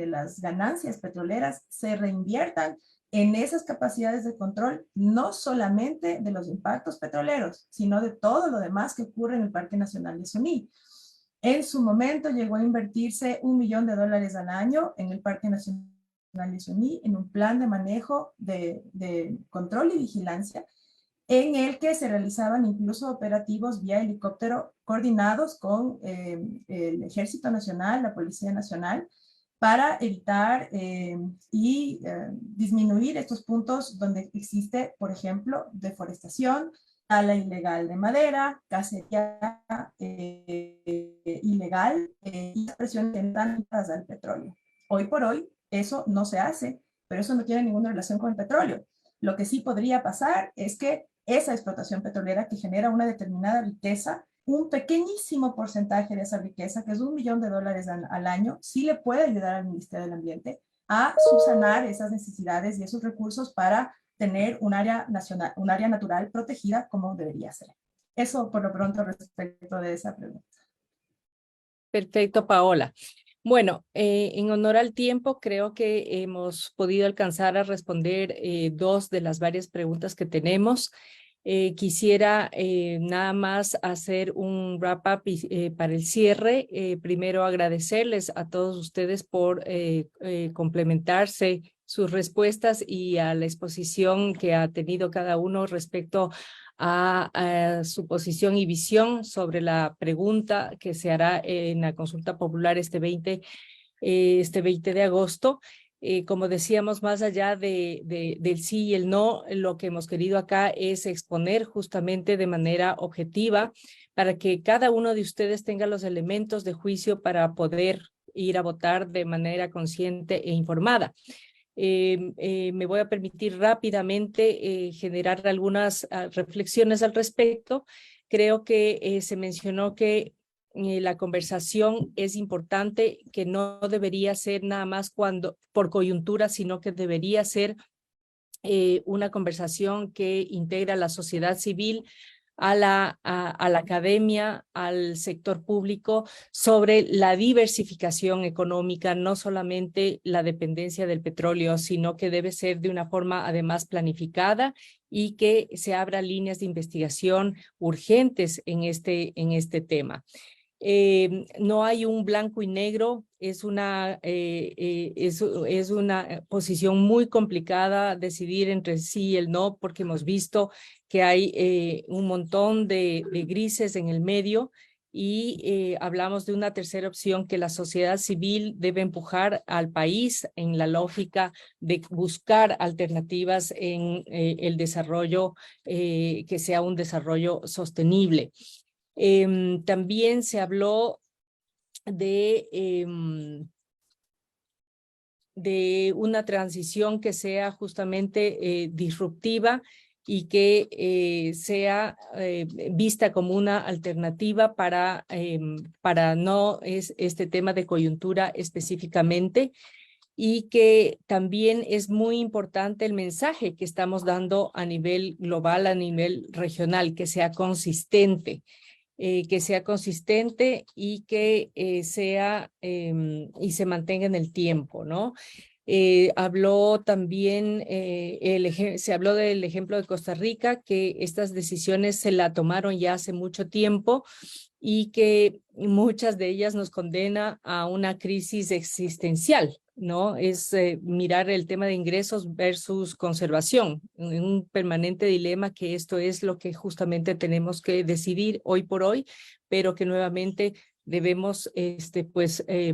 las ganancias petroleras se reinviertan en esas capacidades de control, no solamente de los impactos petroleros, sino de todo lo demás que ocurre en el Parque Nacional de Suní. En su momento llegó a invertirse $1 millón al año en el Parque Nacional de Suní, en un plan de manejo de control y vigilancia, en el que se realizaban incluso operativos vía helicóptero coordinados con el Ejército Nacional, la Policía Nacional, para evitar y disminuir estos puntos donde existe, por ejemplo, deforestación, tala ilegal de madera, cacería ilegal y presiones tantas al petróleo. Hoy por hoy eso no se hace, pero eso no tiene ninguna relación con el petróleo. Lo que sí podría pasar es que esa explotación petrolera que genera una determinada riqueza, un pequeñísimo porcentaje de esa riqueza, que es $1 millón al año, sí le puede ayudar al Ministerio del Ambiente a subsanar esas necesidades y esos recursos para tener un área nacional, un área natural protegida como debería ser. Eso por lo pronto respecto de esa pregunta. Perfecto, Paola. Bueno, en honor al tiempo, creo que hemos podido alcanzar a responder 2 de las varias preguntas que tenemos. Quisiera nada más hacer un wrap-up para el cierre. Primero, agradecerles a todos ustedes por complementarse sus respuestas y a la exposición que ha tenido cada uno respecto a su posición y visión sobre la pregunta que se hará en la consulta popular este 20 de agosto. Como decíamos, más allá del sí y el no, lo que hemos querido acá es exponer justamente de manera objetiva para que cada uno de ustedes tenga los elementos de juicio para poder ir a votar de manera consciente e informada. Me voy a permitir rápidamente generar algunas reflexiones al respecto. Creo que se mencionó que la conversación es importante, que no debería ser nada más por coyuntura, sino que debería ser una conversación que integra a la sociedad civil, a la academia, al sector público, sobre la diversificación económica, no solamente la dependencia del petróleo, sino que debe ser de una forma además planificada y que se abra líneas de investigación urgentes en este tema. No hay un blanco y negro, es una posición muy complicada decidir entre sí y el no, porque hemos visto que hay un montón de grises en el medio y hablamos de una tercera opción que la sociedad civil debe empujar al país en la lógica de buscar alternativas en el desarrollo, que sea un desarrollo sostenible. También se habló de una transición que sea justamente disruptiva y que sea vista como una alternativa para no este tema de coyuntura específicamente, y que también es muy importante el mensaje que estamos dando a nivel global, a nivel regional, que sea consistente. que sea consistente y que sea y se mantenga en el tiempo, ¿no? Habló también, se habló del ejemplo de Costa Rica, que estas decisiones se la tomaron ya hace mucho tiempo y que muchas de ellas nos condena a una crisis existencial, ¿no? Es mirar el tema de ingresos versus conservación, un permanente dilema, que esto es lo que justamente tenemos que decidir hoy por hoy, pero que nuevamente debemos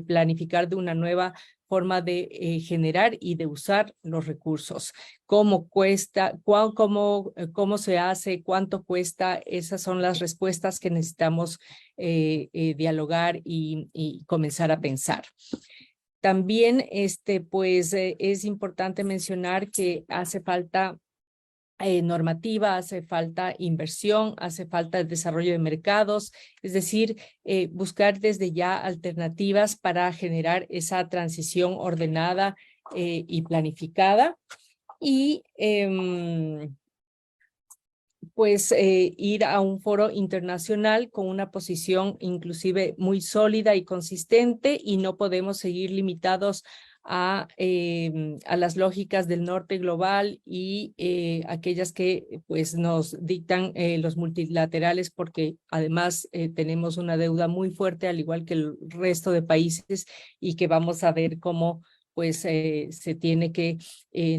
planificar de una nueva forma de generar y de usar los recursos. ¿Cómo cuesta? ¿Cómo se hace? ¿Cuánto cuesta? Esas son las respuestas que necesitamos dialogar y comenzar a pensar. También es importante mencionar que hace falta normativa, hace falta inversión, hace falta el desarrollo de mercados, es decir, buscar desde ya alternativas para generar esa transición ordenada y planificada y ir a un foro internacional con una posición inclusive muy sólida y consistente, y no podemos seguir limitados a las lógicas del norte global y aquellas que pues nos dictan los multilaterales, porque además tenemos una deuda muy fuerte al igual que el resto de países, y que vamos a ver cómo pues se tiene que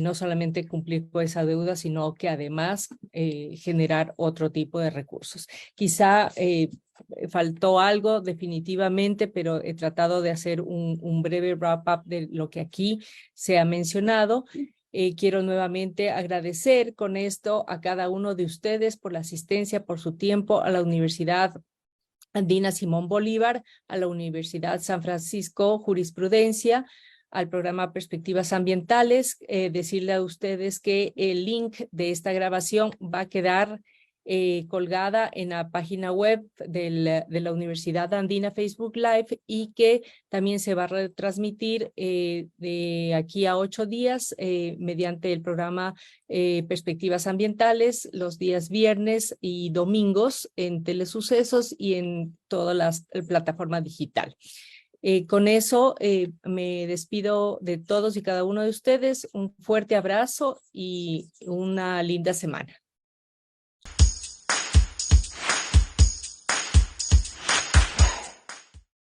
no solamente cumplir con esa deuda, sino que además generar otro tipo de recursos. Quizá faltó algo definitivamente, pero he tratado de hacer un breve wrap-up de lo que aquí se ha mencionado. Quiero nuevamente agradecer con esto a cada uno de ustedes por la asistencia, por su tiempo, a la Universidad Andina Simón Bolívar, a la Universidad San Francisco Jurisprudencia, al programa Perspectivas Ambientales. Decirle a ustedes que el link de esta grabación va a quedar colgada en la página web de la Universidad Andina Facebook Live, y que también se va a retransmitir de aquí a 8 días mediante el programa Perspectivas Ambientales los días viernes y domingos en Telesucesos y en todas las plataformas digitales. Con eso me despido de todos y cada uno de ustedes. Un fuerte abrazo y una linda semana.